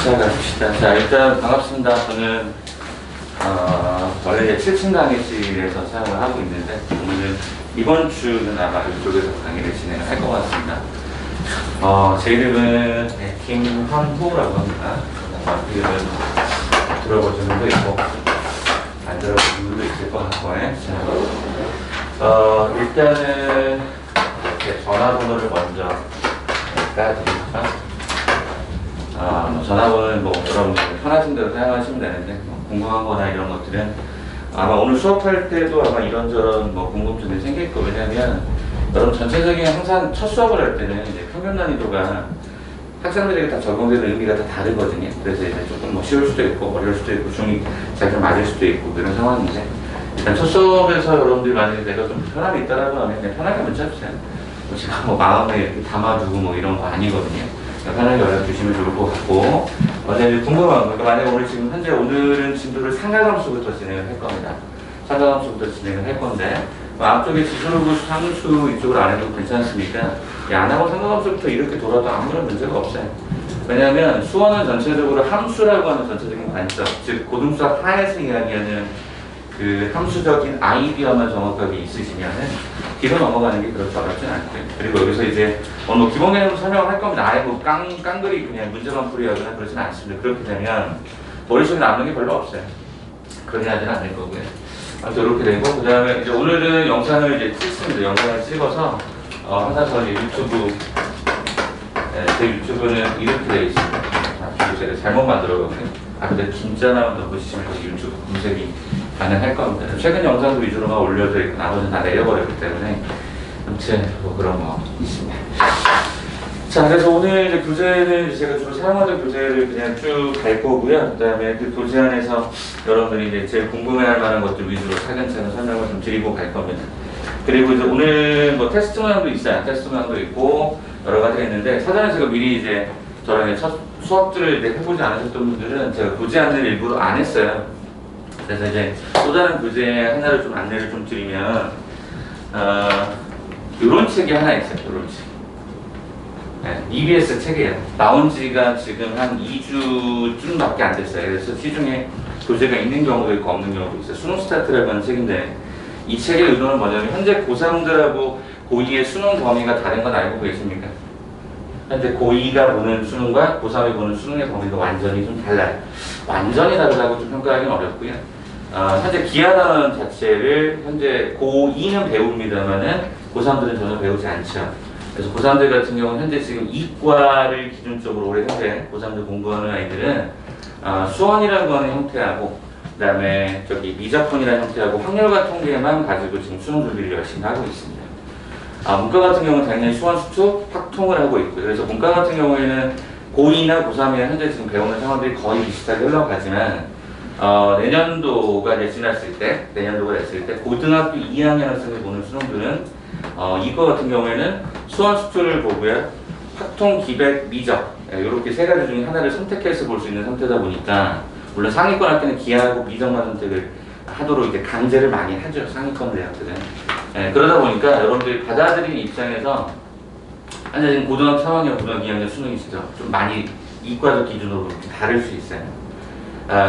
시작합시다. 자, 일단 반갑습니다. 저는 원래 7층 강의실에서 사용을 하고 있는데 오늘은 이번 주는 아마 이쪽에서 강의를 진행할 것 같습니다. 제 이름은 김환호라고 합니다. 이름은 들어보신 분도 있고 안 들어보신 분도 있을 것 같고요. 일단은 이렇게 전화번호를 먼저 까드릴까? 전화번호는 여러분들 편하신 대로 사용하시면 되는데 궁금한 거나 이런 것들은 아마 오늘 수업할 때도 아마 이런저런 궁금증이 생길 거. 왜냐면 여러분 전체적인 항상 첫 수업을 할 때는 이제 평균 난이도가 학생들에게 다 적용되는 의미가 다 다르거든요. 그래서 이제 조금 쉬울 수도 있고 어려울 수도 있고 중이 잘 좀 맞을 수도 있고 그런 상황인데 일단 첫 수업에서 여러분들이 만약에 내가 좀 불편함이 있다라고 하면 그냥 편하게 문자 주세요. 제가 마음에 이렇게 담아두고 이런 거 아니거든요. 편하게 연락 주시면 좋을 것 같고, 이제 궁금한 거, 그러니까 만약에 오늘은 진도를 상가함수부터 진행을 할 겁니다. 상가함수부터 진행을 할 건데, 앞쪽에 지수르고 함수 이쪽을 안 해도 괜찮습니까? 안 하고 상가함수부터 이렇게 돌아도 아무런 문제가 없어요. 왜냐하면 수원은 전체적으로 함수라고 하는 전체적인 관점, 즉 고등수학 하에서 이야기하는 그 함수적인 아이디어만 정확하게 있으시면은 뒤로 넘어가는 게 그렇게 어렵진 않고요. 그리고 여기서 이제 기본 개념을 설명을 할 겁니다. 아예 깡그리 그냥 문제만 풀이하거나 그러진 않습니다. 그렇게 되면 머릿속에 남는 게 별로 없어요. 그렇게 하지는 않을 거고요. 아무튼 이렇게 되고 그 다음에 이제 오늘은 영상을 이제 찍습니다. 영상을 찍어서 항상 저는 유튜브 제 유튜브는 이렇게 되어 있습니다. 제가 잘못 만들어가고요. 근데 김자나 넣으시면 유튜브 검색이 가능할 겁니다. 최근 영상도 위주로만 올려져 있고 나머지는 다 내려버렸기 때문에 아무튼 그런 거 있습니다. 자, 그래서 오늘 이제 교재는 제가 주로 사용하던 교재를 그냥 쭉 갈 거고요. 그 다음에 그 교재 안에서 여러분들이 이제 제일 궁금해할 만한 것들 위주로 차근차근 설명을 좀 드리고 갈 겁니다. 그리고 이제 오늘 테스트 모양도 있어요. 테스트 모양도 있고 여러 가지가 있는데 사전에 제가 미리 이제 저랑 첫 수업들을 해보지 않으셨던 분들은 제가 교재 안내를 일부러 안 했어요. 그래서 이제 또 다른 교재 하나를 좀 안내를 좀 드리면 이런 책이 하나 있어요. 이런 책. EBS 책이에요. 나온 지가 지금 한 2주쯤밖에 안 됐어요. 그래서 시중에 교재가 있는 경우도 있고 없는 경우도 있어요. 수능 스타트라고 하는 책인데 이 책의 의도는 뭐냐면 현재 고3들하고 고2의 수능 범위가 다른 건 알고 계십니까? 현재 고2가 보는 수능과 고3이 보는 수능의 범위가 완전히 좀 달라요. 완전히 다르다고 좀 평가하기는 어렵고요. 현재 기하단원 자체를 현재 고2는 배웁니다만은 고3들은 전혀 배우지 않죠. 그래서 고3들 같은 경우는 현재 지금 이과를 기준적으로 올해 현재 고3들 공부하는 아이들은 수원이라고 하는 형태하고 그 다음에 미적분이라는 형태하고 확률과 통계만 가지고 지금 수능 준비를 열심히 하고 있습니다. 문과 같은 경우는 당연히 수원, 수투, 확통을 하고 있고요. 그래서 문과 같은 경우에는 고2나 고3이나 현재 지금 배우는 상황들이 거의 비슷하게 흘러가지만 내년도가 지났을 때 고등학교 2학년 학생이 보는 수능들은 이거 같은 경우에는 수원, 수투를 보고요. 확통, 기백, 미적 이렇게 세 가지 중에 하나를 선택해서 볼 수 있는 상태다 보니까 물론 상위권 학교는 기하하고 미적만 선택을 하도록 이제 강제를 많이 하죠. 상위권 대학들은. 그러다 보니까 여러분들이 받아들이는 입장에서 현재 지금 고등학교 3학년, 고등학교 2학년 수능이 진짜 좀 많이 이과적 기준으로 다를 수 있어요.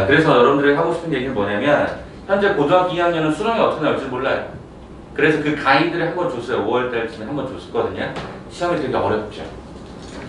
그래서 여러분들이 하고 싶은 얘기는 뭐냐면 현재 고등학교 2학년은 수능이 어떻게 나올지 몰라요. 그래서 그 가이드를 한번 줬어요. 5월달쯤에 한번 줬었거든요. 시험이 되게 어렵죠.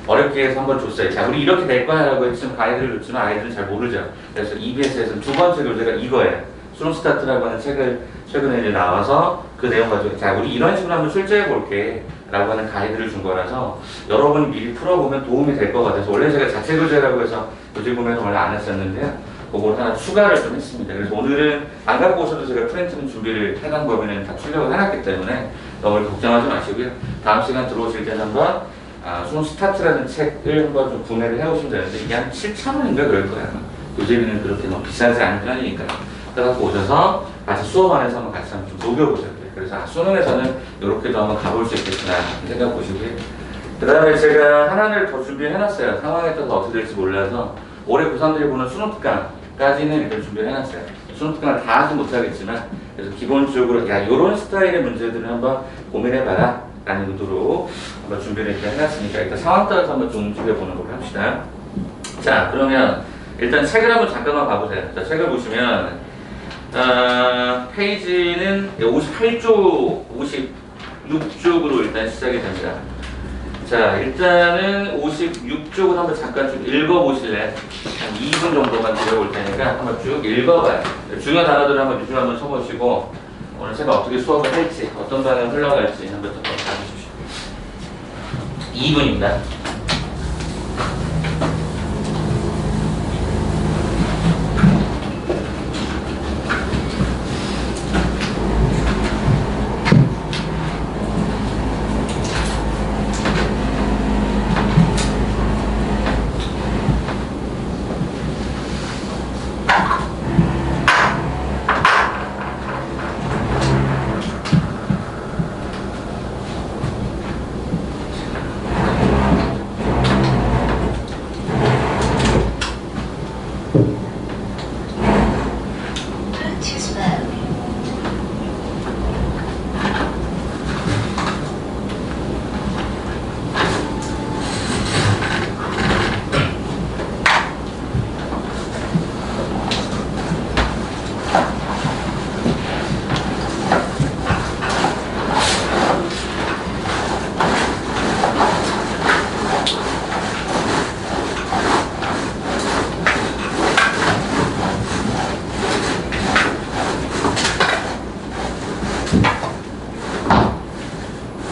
어렵게 해서 한번 줬어요. 자, 우리 이렇게 될 거야 라고 했지만 가이드를 줬지만 아이들은 잘 모르죠. 그래서 EBS에서는 두 번째 교재가 이거예요. 수능 스타트라고 하는 책을 최근에 이제 나와서 그 내용 가지고 자, 우리 이런 식으로 한번 출제해 볼게 라고 하는 가이드를 준 거라서 여러분이 미리 풀어보면 도움이 될 것 같아서 원래 제가 자체 교재라고 해서 교재 구매는 원래 안 했었는데요. 그걸 하나 추가를 좀 했습니다. 그래서 오늘은 안 갖고 오셔도 제가 프린트는 준비를 해당 범위는 다 출력을 해놨기 때문에 너무 걱정하지 마시고요. 다음 시간 들어오실 때는 한번 수능 스타트라는 책을 한번 좀 구매를 해오시면 되는데 이게 한 7,000원인가 그럴 거예요. 교재비는 그렇게 너무 비싸지 않은 편이니까 갖고 오셔서 같이 수업 안에서 한번 같이 한번 좀 녹여보셔야 돼요. 그래서 수능에서는 이렇게도 한번 가볼 수 있겠구나 생각 보시고요. 그 다음에 제가 하나를 더 준비해놨어요. 상황에 따라서 어떻게 될지 몰라서 올해 고3들이 보는 수능 특강까지는 일단 준비를 해놨어요. 수능 특강을 다 하지 못하겠지만 그래서 기본적으로 이런 스타일의 문제들을 한번 고민해봐라 라는 의도로 한번 준비를 이렇게 해놨으니까 일단 상황 따라서 한번 좀 움직여보는 걸로 합시다. 자, 그러면 일단 책을 한번 잠깐만 봐보세요. 자, 책을 보시면 페이지는 58쪽, 56쪽으로 일단 시작이 됩니다. 자, 일단은 56쪽을 한번 잠깐 좀 읽어보실래요? 한 2분 정도만 드려볼 테니까 한번 쭉 읽어봐요. 중요한 단어들을 한번 밑으로 한번 쳐보시고 오늘 제가 어떻게 수업을 할지, 어떤 방향을 흘러갈지 한번 더 봐주십시오. 2분입니다.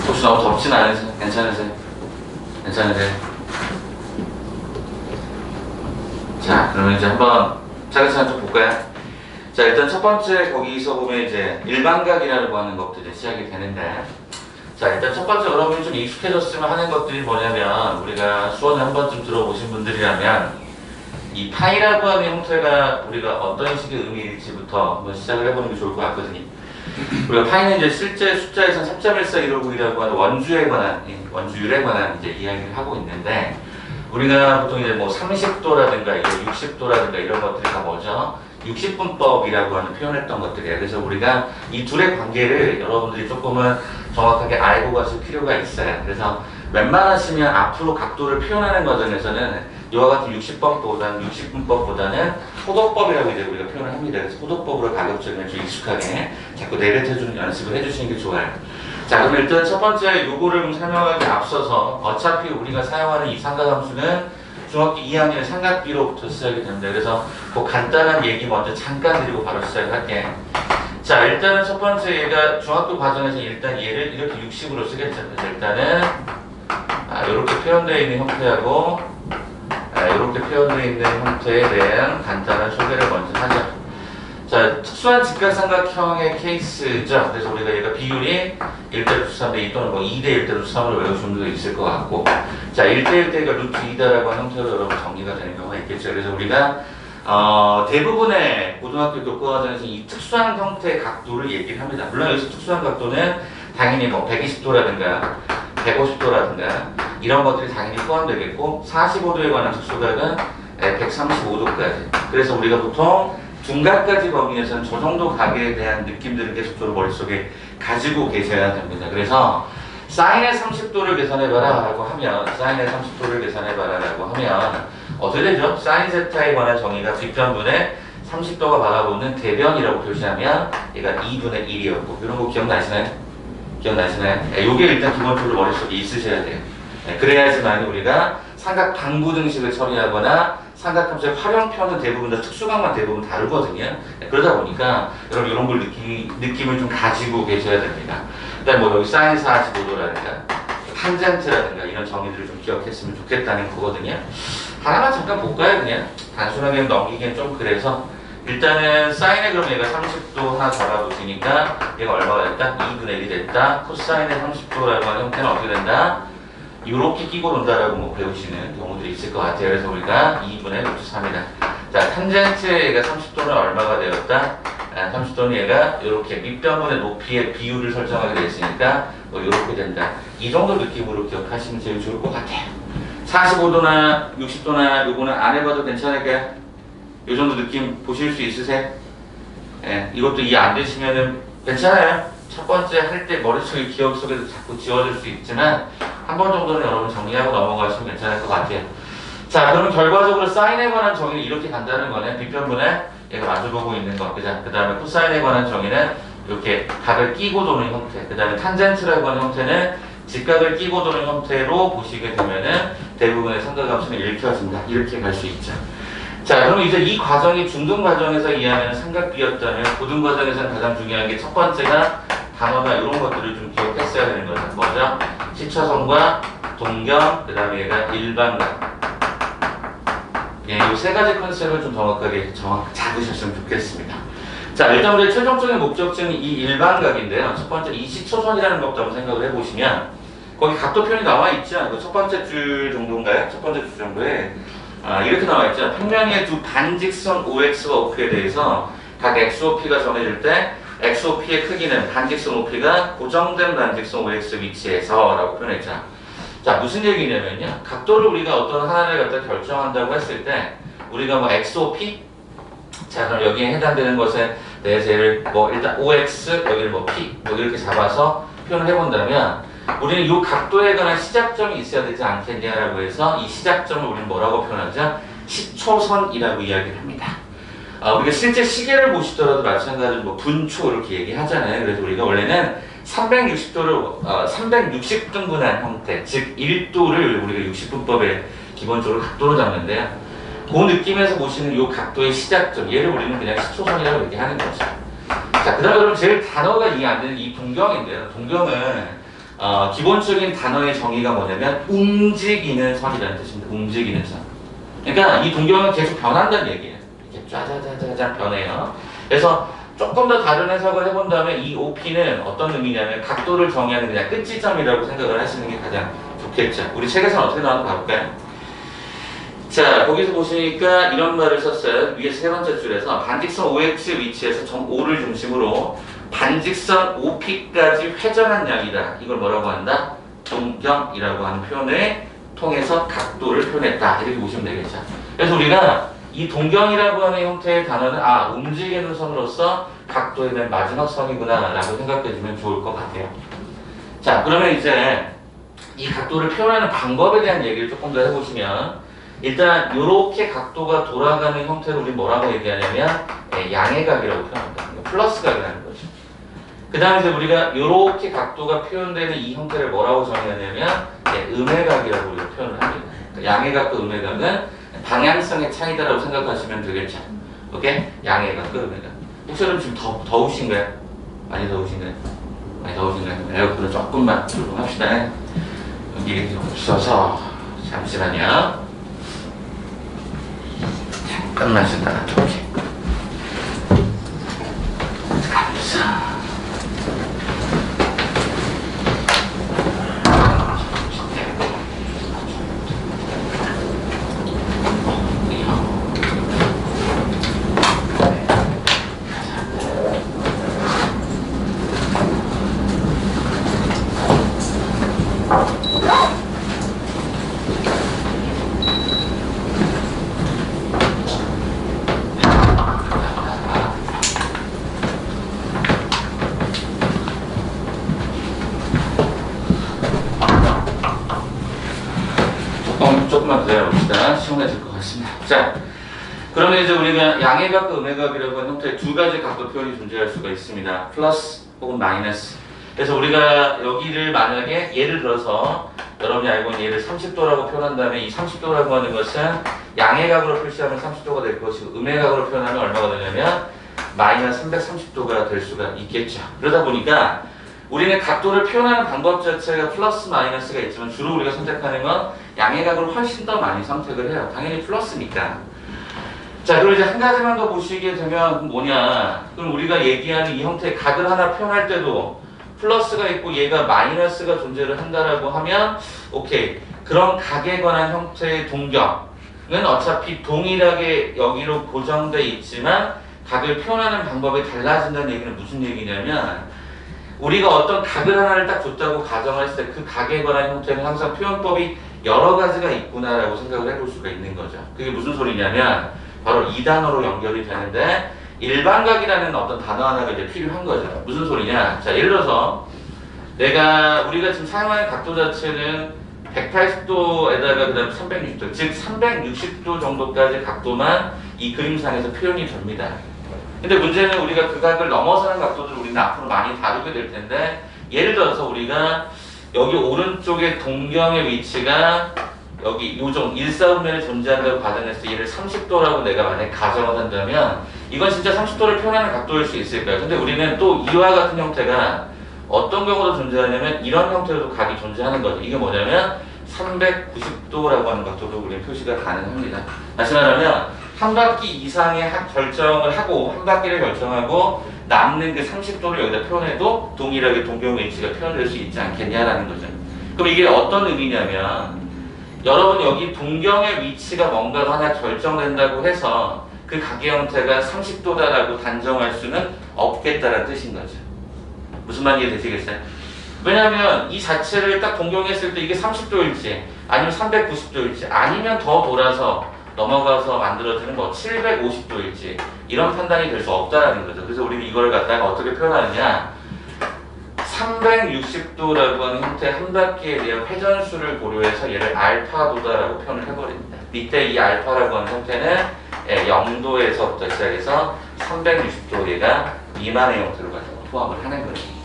혹시 너무 덥진 않으세요? 괜찮으세요? 괜찮으세요? 자, 그러면 이제 한번 차근차근 좀 볼까요? 자, 일단 첫 번째 거기서 보면 이제 일반각이라고 하는 것들이 시작이 되는데, 자, 일단 첫 번째 여러분이 좀 익숙해졌으면 하는 것들이 뭐냐면, 우리가 수원을 한 번쯤 들어보신 분들이라면 이 파이라고 하는 형태가 우리가 어떤 식의 의미일지부터 한번 시작을 해보는 게 좋을 것 같거든요. 우리가 파이는 이제 실제 숫자에서 3.1415이라고 하는 원주에 관한, 원주율에 관한 이제 이야기를 하고 있는데, 우리가 보통 이제 뭐 30도라든가 60도라든가 이런 것들이 다 뭐죠? 60분법이라고 하는 표현했던 것들이에요. 그래서 우리가 이 둘의 관계를 여러분들이 조금은 정확하게 알고 가실 필요가 있어요. 그래서 웬만하시면 앞으로 각도를 표현하는 과정에서는 이와 같은 60분법보다는 호도법이라고 이제 우리가 표현을 합니다. 그래서 호도법으로 가급적이면 좀 익숙하게 자꾸 내뱉어주는 연습을 해주시는 게 좋아요. 자, 그럼 일단 첫 번째 요거를 설명하기 앞서서 어차피 우리가 사용하는 이 삼각함수는 중학교 2학년 삼각비로부터 시작이 됩니다. 그래서 그 간단한 얘기 먼저 잠깐 드리고 바로 시작을 할게요. 자, 일단은 첫 번째 얘가 중학교 과정에서 일단 얘를 이렇게 60으로 쓰겠죠. 그래서 일단은 이렇게 표현되어 있는 형태하고 이렇게 표현되어 있는 형태에 대한 간단한 소개를 먼저 하죠. 자, 특수한 직각삼각형의 케이스죠. 그래서 우리가 얘가 비율이 1:3대 2 또는 뭐 2:1 3으로 외우시는 분도 있을 것 같고, 자, 1:1 대가 루트 2다라고 하는 형태로 여러분 정리가 되는 경우가 있겠죠. 그래서 우리가 대부분의 고등학교 교과과정에서 이 특수한 형태의 각도를 얘기를 합니다. 물론 여기서 특수한 각도는 당연히 뭐 120도라든가 150도라든가 이런 것들이 당연히 포함되겠고, 45도에 관한 특수각은 135도까지. 그래서 우리가 보통 둔각까지 범위에서는 저 정도 각에 대한 느낌들을 계속적으로 머릿속에 가지고 계셔야 됩니다. 그래서 사인의 30도를 계산해봐라 라고 하면, 사인의 30도를 계산해봐라 라고 하면 어떻게 되죠? 사인 세타에 관한 정의가 뒷변분에 30도가 바라보는 대변이라고 표시하면 얘가 2분의 1이었고, 이런 거 기억나시나요? 기억나시나요? 요게 일단 기본적으로 머릿속에 있으셔야 돼요. 그래야지만 우리가 삼각 방부등식을 처리하거나 삼각함수의 활용편은 대부분 다 특수각만 대부분 다르거든요. 그러다 보니까 여러분 이런 걸 느낌을 좀 가지고 계셔야 됩니다. 그다음에 뭐 여기 사인 45도라든가 탄젠트라든가 이런 정의들을 좀 기억했으면 좋겠다는 거거든요. 하나만 잠깐 볼까요? 그냥 단순하게 넘기기엔 좀 그래서 일단은 사인에 그럼 얘가 30도 하나 잡아보시니까 얘가 얼마가 됐다? 2분의 1이 됐다. 코사인의 30도라고 하는 형태는 어떻게 된다? 이렇게 끼고 논다라고 뭐 배우시는 경우들이 있을 것 같아요. 그래서 우리가 2분의 루트 3이다. 자, 탄젠트의 얘가 30도는 얼마가 되었다? 30도는 얘가 이렇게 밑변분의 높이의 비율을 설정하게 되었으니까 뭐 이렇게 된다. 이 정도 느낌으로 기억하시면 제일 좋을 것 같아요. 45도나 60도나 요거는 안 해봐도 괜찮을까요? 이 정도 느낌 보실 수 있으세요? 예, 이것도 이해 안 되시면은 괜찮아요. 첫 번째 할 때 머릿속에 기억 속에도 자꾸 지워질 수 있지만 한 번 정도는 여러분 정리하고 넘어가시면 괜찮을 것 같아요. 자, 그러면 결과적으로 사인에 관한 정의는 이렇게 간다는 거네. 빗변분에 얘가 마주보고 있는 거. 그죠? 그 다음에 코사인에 관한 정의는 이렇게 각을 끼고 도는 형태. 그 다음에 탄젠트라고 하는 형태는 직각을 끼고 도는 형태로 보시게 되면은 대부분의 삼각함수는 읽혀진다. 이렇게 갈 수 있죠. 자, 그럼 이제 이 과정이 중등 과정에서 이해하는 삼각비였다면 고등 과정에서는 가장 중요한 게 첫 번째가 단어가 이런 것들을 좀 기억했어야 되는 거죠. 뭐죠? 시차선과 동경, 그 다음에 얘가 일반각. 예, 이 세 가지 컨셉을 좀 정확하게 잡으셨으면 좋겠습니다. 자, 일단 우리 최종적인 목적지는 이 일반각인데요. 첫 번째 이 시초선이라는 것부터 한번 생각을 해보시면 거기 각도 표현이 나와 있죠. 첫 번째 줄 정도인가요? 첫 번째 줄 정도에 이렇게 나와 있죠. 평면의 두 반직선 OX와 OP에 대해서 각 XOP가 정해질 때 XOP의 크기는 반직선 OP가 고정된 반직선 OX 위치에서 라고 표현했죠. 자, 무슨 얘기냐면요. 각도를 우리가 어떤 하나를 갖다 결정한다고 했을 때 우리가 뭐 XOP? 자, 그럼 여기에 해당되는 것에 대해서 얘를 뭐 일단 OX, 여기를 뭐 P 뭐 이렇게 잡아서 표현을 해본다면 우리는 이 각도에 관한 시작점이 있어야 되지 않겠냐라고 해서 이 시작점을 우리는 뭐라고 표현하죠? 시초선이라고 이야기를 합니다. 우리가 실제 시계를 보시더라도 마찬가지로 뭐 분초 이렇게 얘기하잖아요. 그래서 우리가 원래는 360도를 360등분한 형태, 즉 1도를 우리가 60분법에 기본적으로 각도로 잡는데요. 그 느낌에서 보시는 이 각도의 시작점, 얘를 우리는 그냥 시초선이라고 얘기하는 거죠. 자, 그 다음에 그럼 제일 단어가 이해 안 되는 이 동경인데요. 동경은 기본적인 단어의 정의가 뭐냐면 움직이는 선이라는 뜻입니다. 움직이는 선. 그러니까 이 동경은 계속 변한다는 얘기예요. 이렇게 짜자자자자 변해요. 그래서 조금 더 다른 해석을 해본다면 이 OP는 어떤 의미냐면 각도를 정의하는 그냥 끝지점이라고 생각을 하시는 게 가장 좋겠죠. 우리 책에서는 어떻게 나오는지 봐볼까요? 자, 거기서 보시니까 이런 말을 썼어요. 위에 세 번째 줄에서 반직선 OX 위치에서 점 O를 중심으로 반직선 OP까지 회전한 양이다. 이걸 뭐라고 한다? 동경이라고 하는 표현을 통해서 각도를 표현했다. 이렇게 보시면 되겠죠. 그래서 우리가 이 동경이라고 하는 형태의 단어는 움직이는 선으로서 각도에 대한 마지막 선이구나 라고 생각해주면 좋을 것 같아요. 자, 그러면 이제 이 각도를 표현하는 방법에 대한 얘기를 조금 더 해보시면 일단 이렇게 각도가 돌아가는 형태를 우리 뭐라고 얘기하냐면 양의 각이라고 표현합니다. 플러스 각이라는 거죠. 그 다음에 이제 우리가 이렇게 각도가 표현되는 이 형태를 뭐라고 정의하냐면 음의 각이라고 우리가 표현을 합니다. 양의 각과 음의 각은 방향성의 차이다라고 생각하시면 되겠죠. 오케이? 양의 각, 음의 각. 혹시 여러분 지금 더우신가요? 많이 더우신가요? 많이 더우신가요? 에어컨을 조금만 조정합시다. 여기 좀 없어서 잠시만요. 잠깐만 쉬다가 오케이. 감사. 조금만 기다려봅시다. 시원해질 것 같습니다. 자, 그러면 이제 우리가 양의 각과 음의 각이라고 하는 형태의 두 가지 각도 표현이 존재할 수가 있습니다. 플러스 혹은 마이너스. 그래서 우리가 여기를 만약에 예를 들어서 여러분이 알고 있는 얘를 30도라고 표현한다면 이 30도라고 하는 것은 양의 각으로 표시하면 30도가 될 것이고 음의 각으로 표현하면 얼마가 되냐면 마이너스 330도가 될 수가 있겠죠. 그러다 보니까 우리는 각도를 표현하는 방법 자체가 플러스 마이너스가 있지만 주로 우리가 선택하는 건 양의 각을 훨씬 더 많이 선택을 해요. 당연히 플러스니까. 자, 그리고 이제 한 가지만 더 보시게 되면 뭐냐? 그럼 우리가 얘기하는 이 형태의 각을 하나 표현할 때도 플러스가 있고 얘가 마이너스가 존재를 한다라고 하면 오케이. 그런 각에 관한 형태의 동경은 어차피 동일하게 여기로 고정돼 있지만 각을 표현하는 방법이 달라진다는 얘기는 무슨 얘기냐면 우리가 어떤 각을 하나를 딱 줬다고 가정을 했을 때 그 각에 관한 형태는 항상 표현법이 여러 가지가 있구나라고 생각을 해볼 수가 있는 거죠. 그게 무슨 소리냐면 바로 이 단어로 연결이 되는데 일반각이라는 어떤 단어 하나가 이제 필요한 거죠. 무슨 소리냐? 자, 예를 들어서 우리가 지금 사용하는 각도 자체는 180도에다가 그 다음에 360도, 즉 360도 정도까지 각도만 이 그림상에서 표현이 됩니다. 근데 문제는 우리가 그 각을 넘어서는 각도들을 우리는 앞으로 많이 다루게 될 텐데, 예를 들어서 우리가 여기 오른쪽에 동경의 위치가 여기 요정 1사분면에 존재한다고 가정했을 때 얘를 30도라고 내가 만약에 가정을 한다면 이건 진짜 30도를 표현하는 각도일 수 있을까요? 근데 우리는 또 이와 같은 형태가 어떤 경우로 존재하냐면 이런 형태로도 각이 존재하는 거죠. 이게 뭐냐면 390도라고 하는 각도도 우리는 표시가 가능합니다. 다시 말하면 한 바퀴 이상의 결정을 하고 한 바퀴를 결정하고 남는 그 30도를 여기다 표현해도 동일하게 동경의 위치가 표현될 수 있지 않겠냐라는 거죠. 그럼 이게 어떤 의미냐면 여러분 여기 동경의 위치가 뭔가가 하나 결정된다고 해서 그 각의 형태가 30도다라고 단정할 수는 없겠다라는 뜻인 거죠. 무슨 말인지 이해되시겠어요? 왜냐하면 이 자체를 딱 동경했을 때 이게 30도일지 아니면 390도일지 아니면 더 돌아서 넘어가서 만들어지는 뭐 750도일지 이런 판단이 될 수 없다라는 거죠. 그래서 우리는 이걸 갖다가 어떻게 표현하느냐, 360도라고 하는 형태의 한 바퀴에 대한 회전수를 고려해서 얘를 알파도다라고 표현을 해버립니다. 이때 이 알파라고 하는 형태는 0도에서부터 시작해서 360도 얘가 미만의 형태로 가지고 포함을 하는 거예요.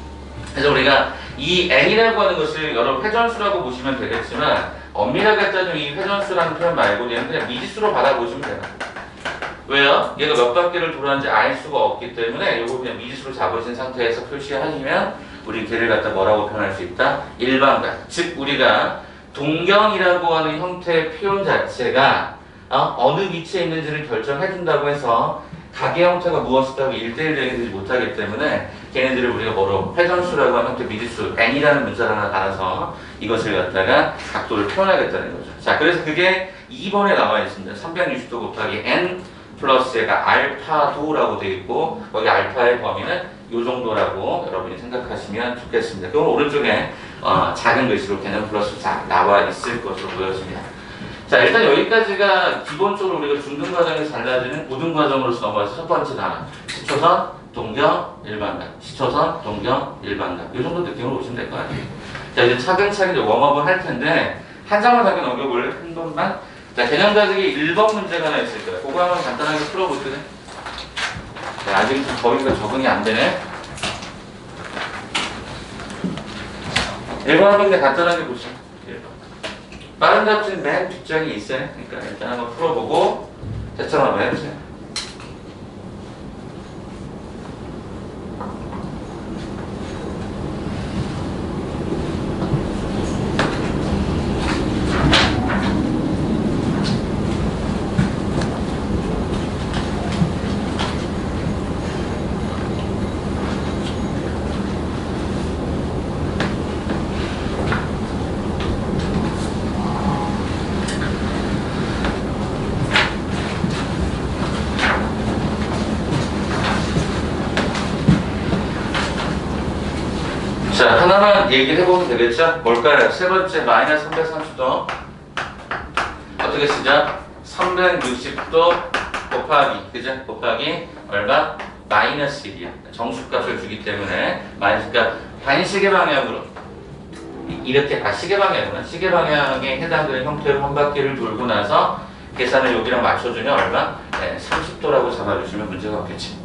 그래서 우리가 이 n이라고 하는 것을 여러 회전수라고 보시면 되겠지만 엄밀하게 따지면 이 회전수라는 표현 말고 얘는 그냥 미지수로 받아보시면 돼요. 왜요? 얘가 몇 바퀴를 돌았는지 알 수가 없기 때문에 이거 그냥 미지수로 잡으신 상태에서 표시하시면 우리 걔를 갖다 뭐라고 표현할 수 있다? 일반각. 즉 우리가 동경이라고 하는 형태의 표현 자체가 어느 위치에 있는지를 결정해준다고 해서 각의 형태가 무엇이다고 1대1 되지 못하기 때문에 걔네들을 우리가 뭐로 회전수라고 하는 형태 미지수 n이라는 문자를 하나 달아서 이것을 갖다가 각도를 표현하겠다는 거죠. 자, 그래서 그게 2번에 나와 있습니다. 360도 곱하기 n 플러스 얘가 알파도라고 되어 있고 거기 알파의 범위는 요 정도라고 여러분이 생각하시면 좋겠습니다. 그럼 오른쪽에 작은 글씨로 걔는 플러스 나와 있을 것으로 보여집니다. 자, 일단 여기까지가 기본적으로 우리가 중등과정에서 달라지는 고등과정으로서 넘어가서 첫 번째 단어 시초선, 동경, 일반각 시초선, 동경, 일반각 이 정도 느낌으로 보시면 될 것 같아요. 자, 이제 차근차근 웜업을 할 텐데 한 장만 잠깐 넘겨볼래? 한 번만. 자, 개념 다지기 1번 문제가 하나 있을 거예요. 그거 한번 간단하게 풀어볼게요. 자, 아직 거기가 적응이 안 되네. 1번 한 번에 간단하게 보시죠. 1번. 빠른 답지는 맨 뒷장이 있어요. 그러니까 일단 한번 풀어보고 채점 한번 해보세요. 자, 하나만 얘기를 해보면 되겠죠? 뭘까요? 세 번째, 마이너스 330도. 어떻게 쓰죠? 360도 곱하기, 그죠? 곱하기, 얼마? 마이너스 1이야. 정수값을 주기 때문에, 마이너스가 반시계 방향으로. 이렇게, 시계 방향이구나. 시계 방향에 해당되는 형태로 한 바퀴를 돌고 나서 계산을 여기랑 맞춰주면 얼마? 네, 30도라고 잡아주시면 문제가 없겠지.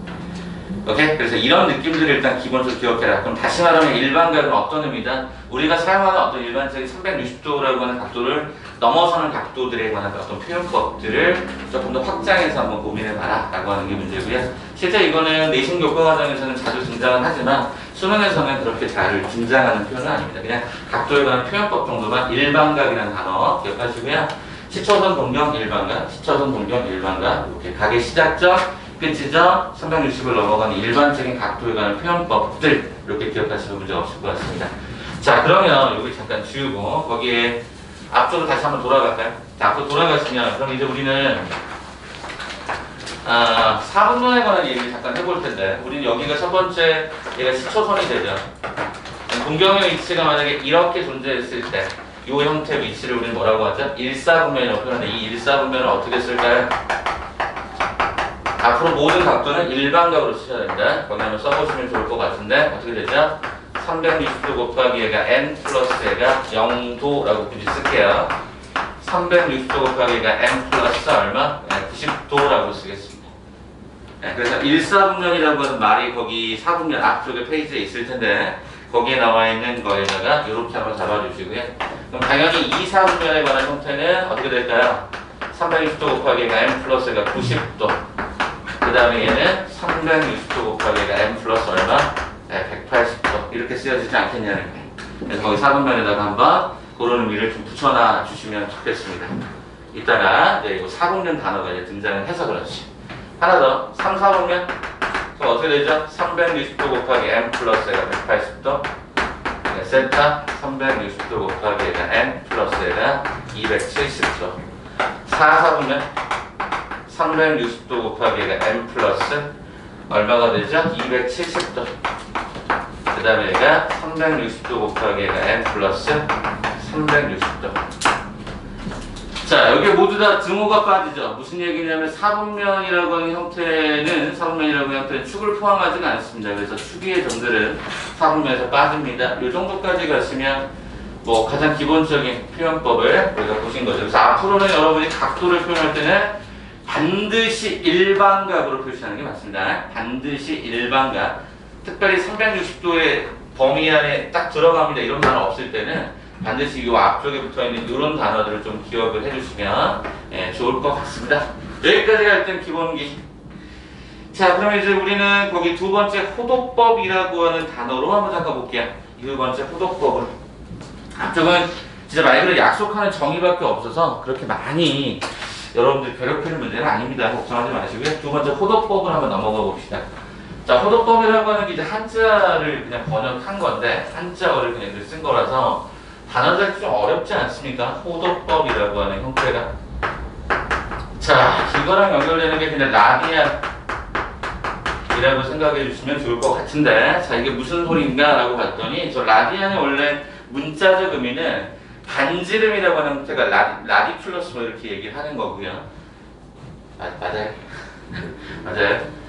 오케이? 그래서 이런 느낌들을 일단 기본적으로 기억해라. 그럼 다시 말하면 일반각은 어떤 의미다? 우리가 사용하는 어떤 일반적인 360도라고 하는 각도를 넘어서는 각도들에 관한 어떤 표현법들을 조금 더 확장해서 한번 고민해봐라 라고 하는 게 문제고요. 실제 이거는 내신 교과 과정에서는 자주 등장은 하지만 수능에서는 그렇게 잘 등장하는 표현은 아닙니다. 그냥 각도에 관한 표현법 정도만 일반각이라는 단어 기억하시고요. 시초선 동경 일반각, 시초선 동경 일반각 이렇게 각의 시작점 끝이죠? 360을 넘어가는 일반적인 각도에 관한 표현법들 이렇게 기억하시면 문제 없을 것 같습니다. 자, 그러면 여기 잠깐 지우고 거기에 앞쪽으로 다시 한번 돌아갈까요? 자, 앞으로 돌아가시면 그럼 이제 우리는 4분면에 관한 얘기를 잠깐 해볼 텐데 우리는 여기가 첫 번째 얘가 시초선이 되죠. 동경의 위치가 만약에 이렇게 존재했을 때 이 형태의 위치를 우리는 뭐라고 하죠? 1사분면이라고 표현하는데 이 1사분면을 어떻게 쓸까요? 앞으로 모든 각도는 일반각으로 쓰셔야 됩니다. 거기 한번 써보시면 좋을 것 같은데 어떻게 되죠? 360도 곱하기 얘가 n 플러스 얘가 0도라고 굳이 쓸게요. 360도 곱하기 얘가 n 플러스 얼마? 90도라고 쓰겠습니다. 네, 그래서 1사분면이라고 하는 말이 거기 4분면 앞쪽에 페이지에 있을 텐데 거기에 나와 있는 거에다가 이렇게 한번 잡아주시고요. 그럼 당연히 2사분면에 관한 형태는 어떻게 될까요? 360도 곱하기 얘가 n 플러스가 90도. 그 다음에 얘는 360도 곱하기 얘가 n 플러스 얼마? 180도. 이렇게 쓰여지지 않겠냐는 거예요. 그래서 거기 4분면에다가 한번 그런 의미를 좀 붙여놔 주시면 좋겠습니다. 이따가 이제 이거 4분면 단어가 이제 등장을 해서 그렇지. 하나 더, 3, 4분면. 그럼 어떻게 되죠? 360도 곱하기 n 플러스가 180도. 세타 360도 곱하기 얘가 n 플러스가 270도. 4, 4분면 360도 곱하기 얘가 n 플러스 얼마가 되죠? 270도. 그 다음에 얘가 360도 곱하기 얘가 n 플러스 360도. 자, 여기 모두 다 등호가 빠지죠. 무슨 얘기냐면 4분면이라고 하는 형태는 축을 포함하지는 않습니다. 그래서 축 위의 점들은 4분면에서 빠집니다. 이 정도까지 가시면 뭐 가장 기본적인 표현법을 우리가 보신 거죠. 그래서 앞으로는 여러분이 각도를 표현할 때는 반드시 일반각으로 표시하는 게 맞습니다. 반드시 일반각. 특별히 360도의 범위 안에 딱 들어갑니다. 이런 단어 없을 때는 반드시 이 앞쪽에 붙어있는 이런 단어들을 좀 기억을 해주시면 좋을 것 같습니다. 여기까지가 일단 기본기. 자, 그러면 이제 우리는 거기 두 번째 호도법이라고 하는 단어로 한번 잠깐 볼게요. 두 번째 호도법을. 앞쪽은 진짜 말 그대로 약속하는 정의밖에 없어서 그렇게 많이 여러분들 괴롭히는 문제는 아닙니다. 걱정하지 마시고요. 두 번째 호도법을 한번 넘어가 봅시다. 자, 호도법이라고 하는 게 이제 한자를 그냥 번역한 건데 한자어를 그냥 쓴 거라서 단어자기 좀 어렵지 않습니까? 호도법이라고 하는 형태가. 자, 이거랑 연결되는 게 그냥 라디안이라고 생각해 주시면 좋을 것 같은데, 자, 이게 무슨 소리인가 라고 봤더니 저 라디안의 원래 문자적 의미는 반지름이라고 하는 형태가 라디플러스 뭐 이렇게 얘기를 하는 거고요. 맞아요. 맞아요.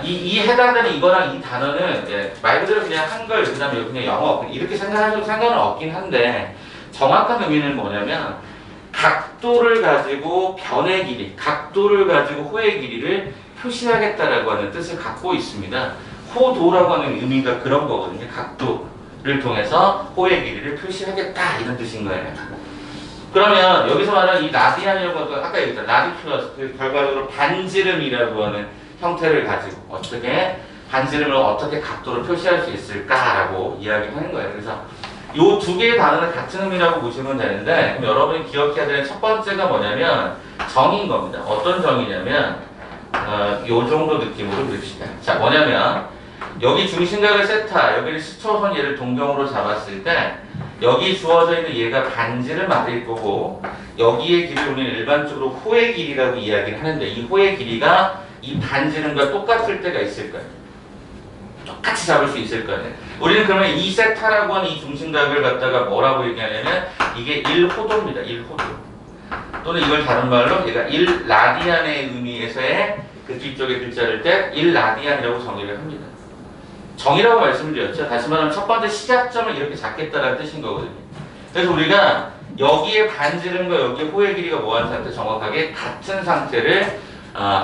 이 해당되는 이거랑 이 단어는 말 그대로 그냥 한글, 그 다음에 그냥 영어 이렇게 생각하셔도 상관은 없긴 한데 정확한 의미는 뭐냐면 각도를 가지고 변의 길이, 각도를 가지고 호의 길이를 표시하겠다라고 하는 뜻을 갖고 있습니다. 호도라고 하는 의미가 그런 거거든요. 각도를 통해서 호의 길이를 표시하겠다 이런 뜻인 거예요. 그러면 여기서 말하는 이 라디안이라고 하는 건 아까 얘기했던 라디플러스, 결과적으로 반지름이라고 하는 형태를 가지고 어떻게 반지름을 어떻게 각도를 표시할 수 있을까라고 이야기하는 거예요. 그래서 이 두 개의 단어는 같은 의미라고 보시면 되는데, 그럼 여러분이 기억해야 되는 첫 번째가 뭐냐면 정의인 겁니다. 어떤 정의냐면 이 정도 느낌으로 그립시다. 자, 뭐냐면 여기 중심각을 세타, 여기를 스초선 얘를 동경으로 잡았을 때 여기 주어져 있는 얘가 반지름 R일 거고 여기의 길이를 우리는 일반적으로 호의 길이라고 이야기를 하는데 이 호의 길이가 이 반지름과 똑같을 때가 있을 거예요. 똑같이 잡을 수 있을 거예요. 우리는 그러면 이 세타라고 하는 이 중심각을 갖다가 뭐라고 얘기하냐면 이게 1호도입니다. 1호도. 또는 이걸 다른 말로 얘가 1라디안의 의미에서의 그 뒤쪽에 글자를 때 1라디안이라고 정의를 합니다. 정의라고 말씀드렸죠. 다시 말하면 첫 번째 시작점을 이렇게 잡겠다라는 뜻인 거거든요. 그래서 우리가 여기에 반지름과 여기에 호의 길이가 뭐한 상태 정확하게 같은 상태를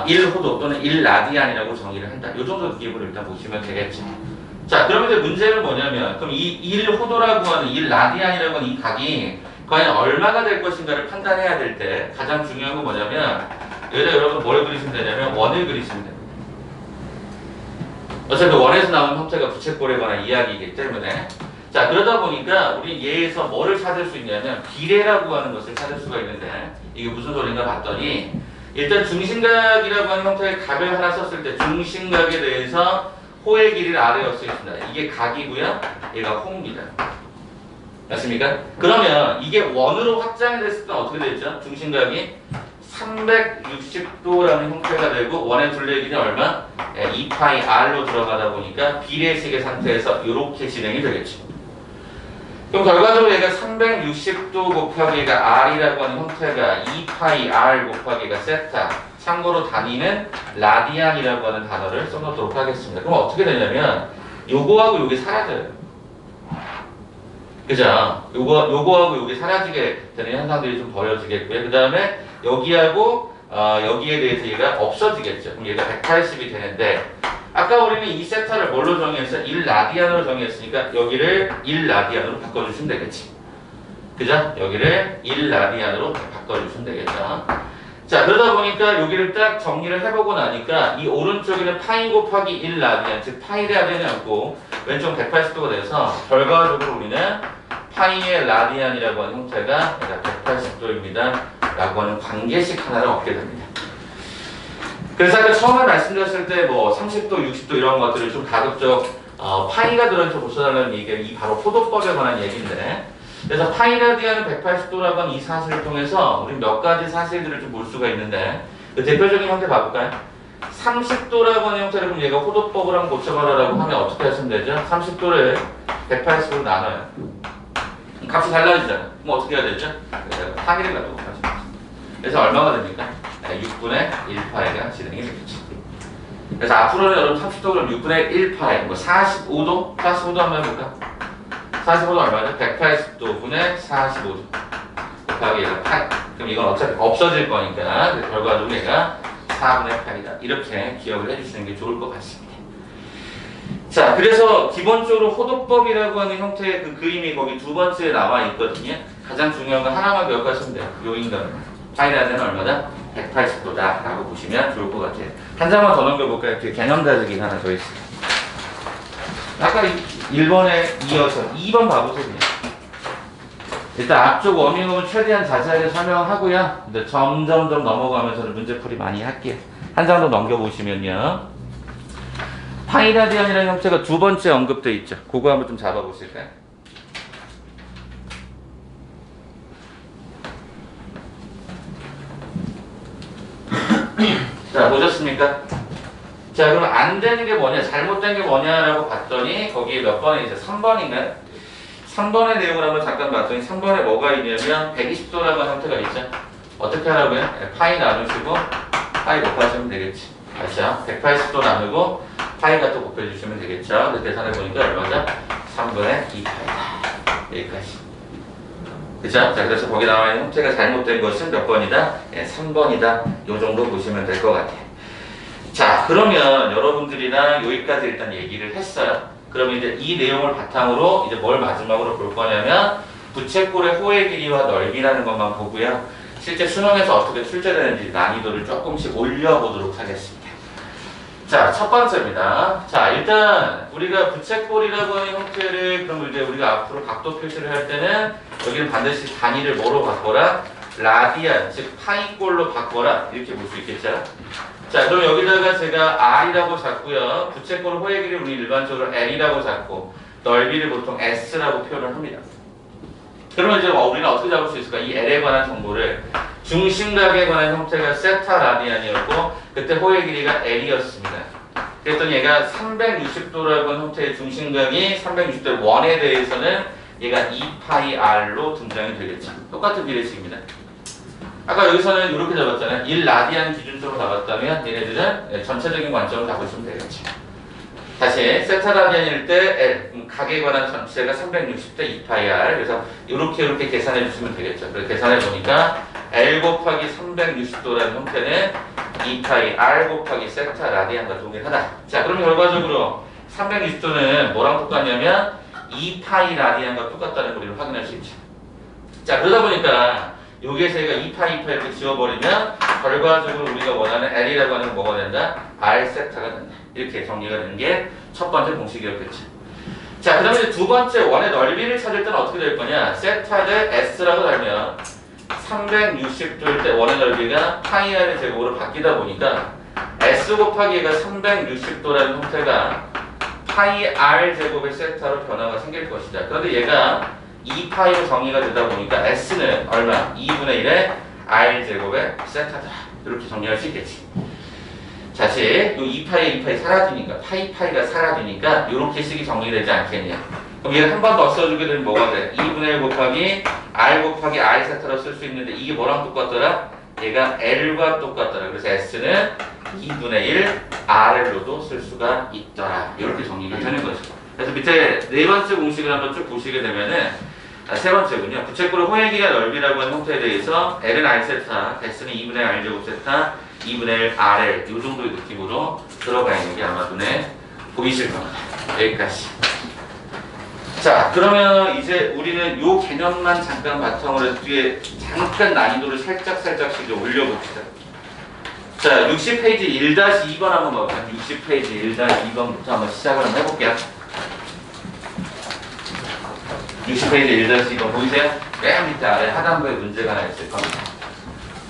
1호도 또는 1라디안이라고 정의를 한다. 이 정도 느낌으로 일단 보시면 되겠죠. 자, 그러면 이제 문제는 뭐냐면 그럼 이 1호도라고 하는 1라디안이라고 하는 이 각이 과연 얼마가 될 것인가를 판단해야 될 때 가장 중요한 건 뭐냐면 여기다 여러분 뭘 그리시면 되냐면 원을 그리시면 됩니다. 어차피 원에서 나오는 형태가 부채꼴에 관한 이야기이기 때문에 자, 그러다 보니까 우리 얘에서 뭐를 찾을 수 있냐면 비례라고 하는 것을 찾을 수가 있는데 이게 무슨 소리인가 봤더니 일단 중심각이라고 하는 형태의 각을 하나 썼을 때 중심각에 대해서 호의 길이를 아래에 쓰였습니다. 이게 각이고요. 얘가 호입니다. 맞습니까? 그러면 이게 원으로 확장이 됐을 때 어떻게 되죠? 중심각이 360도라는 형태가 되고 원의 둘레길이 얼마? 2파이 R로 들어가다 보니까 비례식의 상태에서 이렇게 진행이 되겠죠. 그럼 결과적으로 얘가 360도 곱하기 얘가 R이라고 하는 형태가 2파이 R 곱하기 얘가 세타, 참고로 단위는 라디안이라고 하는 단어를 써놓도록 하겠습니다. 그럼 어떻게 되냐면 요거하고 요게 사라져요. 그죠? 요거하고 요게 사라지게 되는 현상들이 좀 벌어지겠고요. 그 다음에 여기하고 여기에 대해서 얘가 없어지겠죠. 그럼 얘가 180이 되는데 아까 우리는 이 세타를 뭘로 정의했어? 1라디안으로 정의했으니까 여기를 1라디안으로 바꿔주시면 되겠지. 그죠? 여기를 1라디안으로 바꿔주시면 되겠죠. 자, 그러다 보니까 여기를 딱 정리를 해보고 나니까 이 오른쪽에는 파이 곱하기 1라디안, 즉 파이 라디안이 없고 왼쪽 180도가 돼서 결과적으로 우리는 파이의 라디안이라고 하는 형태가 180도입니다. 라고 하는 관계식 하나를 얻게 됩니다. 그래서 아까 처음에 말씀드렸을 때 뭐 30도, 60도 이런 것들을 좀 가급적 파이가 들어있어 보셔달라는 얘기가 이 바로 포도법에 관한 얘기인데 그래서 파이 라디안은 180도라고 하는 이 사실을 통해서 우리 몇 가지 사실들을 좀 볼 수가 있는데 그 대표적인 형태 봐볼까요? 30도라고 하는 형태를 그럼 얘가 호도법을 한번 고쳐봐라라고 하면 어떻게 하시면 되죠? 30도를 180도로 나눠요. 값이 달라지잖아. 그럼 어떻게 해야 되죠? 파이를 가지고 하시면 됩니다. 그래서 얼마가 됩니까? 6분의 1파이가 진행이 되겠죠. 그래서 앞으로는 여러분 30도 그럼 6분의 1파이, 뭐 45도? 45도 한번 해볼까? 45도 얼마죠? 180도 분의 45도 곱하기 얘가 파이. 그럼 이건 어차피 없어질 거니까 결과적으로 얘가 4분의 파이다. 이렇게 기억을 해주시는 게 좋을 것 같습니다. 자, 그래서 기본적으로 호도법이라고 하는 형태의 그 그림이 거기 두 번째에 나와 있거든요. 가장 중요한 거 하나만 기억하시면 돼요. 요 인간은 파이라는 얼마다? 180도다 라고 보시면 좋을 것 같아요. 한 장만 더 넘겨볼까요? 뒤에 개념 다지기 하나 더 있어요. 아까 1번에 이어서 2번 봐보세요. 일단 앞쪽 워밍업은 최대한 자세하게 설명하고요. 근데 점점점 넘어가면서 문제풀이 많이 할게요. 한 장 더 넘겨보시면요. 파이라디안이라는 형태가 두 번째 언급되어 있죠. 그거 한번 좀 잡아보실까요? 자, 보셨습니까? 자, 그럼 안 되는 게 뭐냐, 잘못된 게 뭐냐라고 봤더니 거기에 몇 번에 있어요? 3번인가요? 3번의 내용을 한번 잠깐 봤더니 3번에 뭐가 있냐면 120도라는 형태가 있죠. 어떻게 하라고요? 파이 나누시고 파이 곱하시면 되겠지. 맞죠? 180도 나누고 파이가 또 곱해주시면 되겠죠. 그래서 계산해보니까 얼마죠? 3분의 2파이다. 여기까지. 그죠? 자, 그래서 거기 나와 있는 형태가 잘못된 것은 몇 번이다? 3번이다. 요 정도 보시면 될 것 같아요. 자, 그러면 여러분들이랑 여기까지 일단 얘기를 했어요. 그러면 이제 이 내용을 바탕으로 이제 뭘 마지막으로 볼 거냐면 부채꼴의 호의 길이와 넓이라는 것만 보고요. 실제 수능에서 어떻게 출제되는지 난이도를 조금씩 올려보도록 하겠습니다. 자, 첫 번째입니다. 자, 일단 우리가 부채꼴이라고 하는 형태를 그럼 이제 우리가 앞으로 각도 표시를 할 때는 여기는 반드시 단위를 뭐로 바꿔라? 라디안, 즉 파이꼴로 바꿔라. 이렇게 볼 수 있겠죠? 자, 그럼 여기다가 제가 R이라고 잡고요. 부채꼴 호의 길이를 우리 일반적으로 L이라고 잡고 넓이를 보통 S라고 표현을 합니다. 그러면 이제 우리는 어떻게 잡을 수 있을까? 이 L에 관한 정보를 중심각에 관한 형태가 세타 라디안이었고 그때 호의 길이가 L이었습니다. 그랬더니 얘가 360도라고 하는 형태의 중심각이 360도 원에 대해서는 얘가 2파이 R로 등장이 되겠죠. 똑같은 비례식입니다. 아까 여기서는 이렇게 잡았잖아요. 1라디안 기준적으로 잡았다면 얘네들은 전체적인 관점을 잡으시면 되겠죠. 다시 세타 라디안일 때 L, 각에 관한 전체가 360대 2파이 R. 그래서 이렇게 계산해 주시면 되겠죠. 그래서 계산해 보니까 L 곱하기 360도라는 형태는 2파이 R 곱하기 세타 라디안과 동일하다. 자, 그럼 결과적으로 360도는 뭐랑 똑같냐면 2파이 라디안과 똑같다는 걸 우리는 확인할 수 있죠. 자, 그러다 보니까 여기에서 얘가 2파이 이렇게 지워버리면 결과적으로 우리가 원하는 L이라고 하는 건 뭐가 된다? R 세타가 된다. 이렇게 정리가 되는 게 첫 번째 공식이었겠죠. 자, 그 다음에 이제 두 번째 원의 넓이를 찾을 때는 어떻게 될 거냐? 세타 대 S라고 달면 360도일 때 원의 넓이가 파이 R의 제곱으로 바뀌다 보니까 S 곱하기 얘가 360도라는 형태가 파이 R 제곱의 세타로 변화가 생길 것이다. 그런데 얘가 2파이로 정의가 되다 보니까 S는 얼마? 2분의 1의 R 제곱의 세타다. 이렇게 정리할 수 있겠지. 다시 이 2파이 사라지니까 파이가 사라지니까 이렇게 식이 정리되지 않겠냐. 그럼 얘를 한 번 더 써주게 되면 뭐가 돼? 2분의 1 곱하기 R 곱하기 R 세타로 쓸 수 있는데 이게 뭐랑 똑같더라? 얘가 L과 똑같더라. 그래서 S는 2분의 1 R로도 쓸 수가 있더라. 이렇게 정리가 되는 거죠. 그래서 밑에 네 번째 공식을 한번 쭉 보시게 되면은 세 번째군요. 부채꼴의 호일기가 넓이라고 하는 형태에 대해서 L은 R세타, S는 2분의 R제곱 세타, 2분의 1 RL 이 정도의 느낌으로 들어가 있는 게 아마 눈에 보이실 겁니다. 여기까지. 자, 그러면 이제 우리는 요 개념만 잠깐 바탕으로 해서 뒤에 잠깐 난이도를 살짝씩 좀 올려봅시다. 자, 60페이지 1-2번 한번 봐봐요. 60페이지 1-2번부터 한번 시작을 한번 해볼게요. 60페이지 1-2번 보이세요? 맨 밑에 아래 하단부에 문제가 하나 있을 겁니다.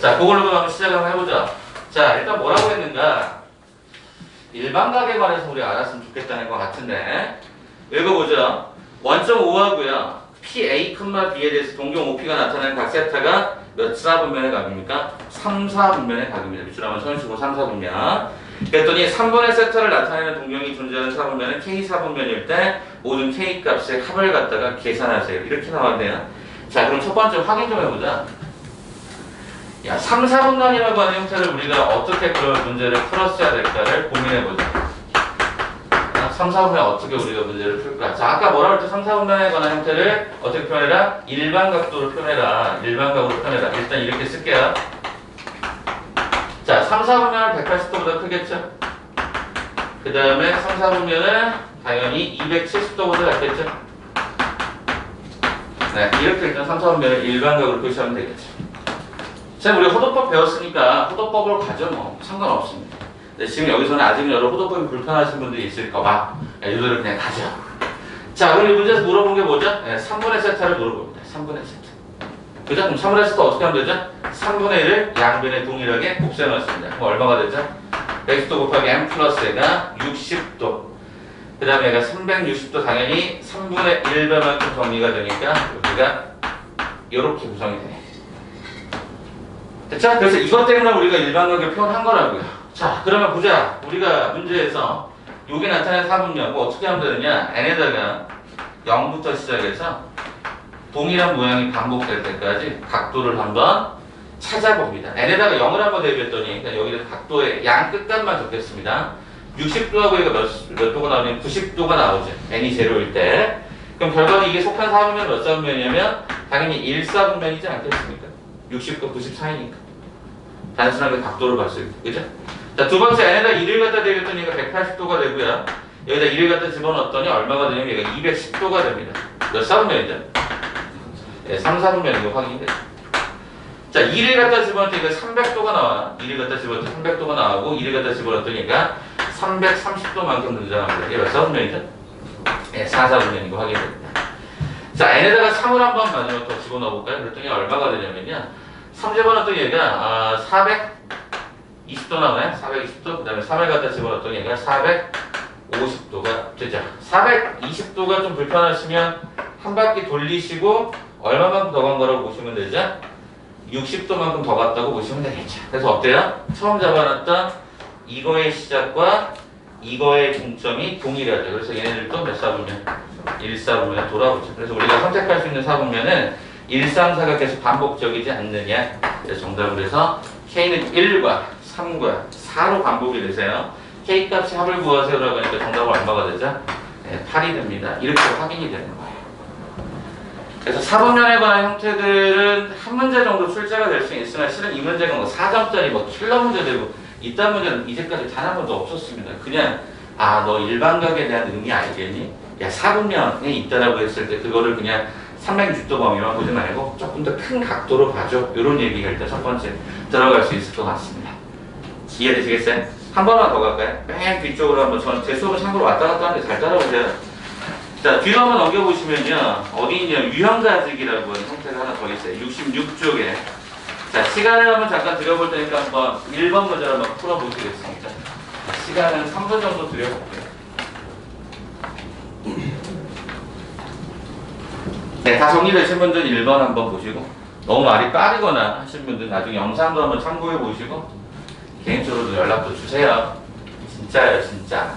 자, 그걸로 한번 시작을 한번 해보자. 자, 일단 뭐라고 했는가? 일반각에 관해서 우리 알았으면 좋겠다는 것 같은데 읽어보죠. 1.5하고요. PA, B에 대해서 동경 OP가 나타나는 각 세타가 몇 사분면의 각입니까? 3, 4분면의 각입니다. 밑줄 한번 쳐주시고 3, 4분면. 그랬더니 3분의 세타를 나타내는 동경이 존재하는 사분면은 K 사분면일 때 모든 K 값의 합을 갖다가 계산하세요. 이렇게 나왔네요. 자, 그럼 첫 번째 확인 좀 해보자. 야, 3, 4분면이라고 하는 형태를 우리가 어떻게 그런 문제를 풀었어야 될까를 고민해보자. 3, 4분면 어떻게 우리가 문제를 풀까? 자, 아까 뭐라 그랬죠? 3, 4분면에 관한 형태를 어떻게 표현해라? 일반각도로 표현해라. 일반각으로 표현해라. 일단 이렇게 쓸게요. 자, 3, 4분면은 180도보다 크겠죠? 그 다음에 3, 4분면은 당연히 270도보다 작겠죠? 네, 이렇게 일단 3, 4분면을 일반각으로 표시하면 되겠죠. 자, 우리 호도법 배웠으니까 호도법으로 가죠. 뭐 상관없습니다. 네, 지금 여기서는 아직 여러 호도법이 불편하신 분들이 있을까봐 이거를 그냥 가죠. 자, 그럼 이 문제에서 물어본 게 뭐죠? 네, 3분의 세타를 물어봅니다. 3분의 세타. 그죠? 그럼 3분의 세타 어떻게 하면 되죠? 3분의 1을 양변에 동일하게 곱셈 넣습니다. 그럼 얼마가 되죠? 100도 곱하기 m 플러스 얘가 60도. 그 다음에 얘가 360도 당연히 3분의 1배만큼 정리가 되니까 여기가 이렇게 구성이 되네. 됐죠? 그래서 이것 때문에 우리가 일반각을 표현한 거라고요. 자, 그러면 보자. 우리가 문제에서 여기 나타낸 사분면 뭐 어떻게 하면 되느냐? n에다가 0부터 시작해서 동일한 모양이 반복될 때까지 각도를 한번 찾아봅니다. n에다가 0을 한번 대입했더니 그러니까 여기는 각도의 양 끝값만 적겠습니다. 60도하고 얘가 몇 도가 나오냐면 90도가 나오죠. n이 제로일 때. 그럼 결과는 이게 속한 사분면 몇 사분면이냐면 당연히 1사분면이지 않겠습니까? 60과 90 사이니까. 단순하게 각도를 봤을 때. 그죠? 자, 두 번째 n에다 1을 갖다 대겠더니 얘가 180도가 되고요. 여기다 1을 갖다 집어넣었더니 얼마가 되냐면 얘가 210도가 됩니다. 몇 사분면이죠? 네, 3, 4분면이고 확인이 돼요. 자, 2를 갖다 집어넣었더니 얘가 300도가 나와. 2를 갖다 집어넣었더니 300도가 나오고 2를 갖다 집어넣었더니 얘가 330도만큼 등장합니다. 이게 몇 사분면이죠? 네, 4, 4분면이고 확인이 됩니다. 자, n에다가 3을 한번 마지막 더 집어넣어볼까요? 그랬더니 얼마가 되냐면요. 3 집어넣었더니 얘가 420도 나오나요? 420도. 그 다음에 3을 갖다 집어넣었더니 얘가 450도가 되죠. 420도가 좀 불편하시면 한 바퀴 돌리시고 얼마만큼 더 간 거라고 보시면 되죠? 60도만큼 더 갔다고 보시면 되겠죠. 그래서 어때요? 처음 잡아놨던 이거의 시작과 이거의 중점이 동일하죠. 그래서 얘네들도 몇 사분면? 1사분면에 돌아오죠. 그래서 우리가 선택할 수 있는 사분면은 1, 3, 4가 계속 반복적이지 않느냐. 그래서 정답을 해서 K는 1과 3과 4로 반복이 되세요. K 값이 합을 구하세요라고 하니까 정답은 얼마가 되죠? 네, 8이 됩니다. 이렇게 확인이 되는 거예요. 그래서 사분면에 관한 형태들은 한 문제 정도 출제가 될 수 있으나 실은 이 문제가 뭐 4점짜리 뭐 킬러 문제 되고 이딴 문제는 이제까지 단 한 번도 없었습니다. 그냥 너 일반각에 대한 의미 알겠니? 야, 사분면에 있다라고 했을 때 그거를 그냥 360도 범위만 보지 말고 조금 더 큰 각도로 봐줘. 이런 얘기가 일단 첫 번째 들어갈 수 있을 것 같습니다. 이해되시겠어요? 한 번만 더 갈까요? 맨 뒤쪽으로 한번 제 수업은 참고로 왔다 갔다 하는데 잘 따라오세요. 자, 뒤로 한번 넘겨보시면요. 어디 있냐? 유형가직이라고 하는 형태가 하나 더 있어요. 66쪽에. 자, 시간을 한번 잠깐 드려볼 테니까 한번 1번 문제를 한번 풀어보시겠습니다. 시간은 3분 정도 드려볼게요. 네, 다 정리되신 분들은 1번 한번 보시고 너무 말이 빠르거나 하신 분들은 나중에 영상도 한번 참고해 보시고 개인적으로도 연락도 주세요. 진짜예요, 진짜.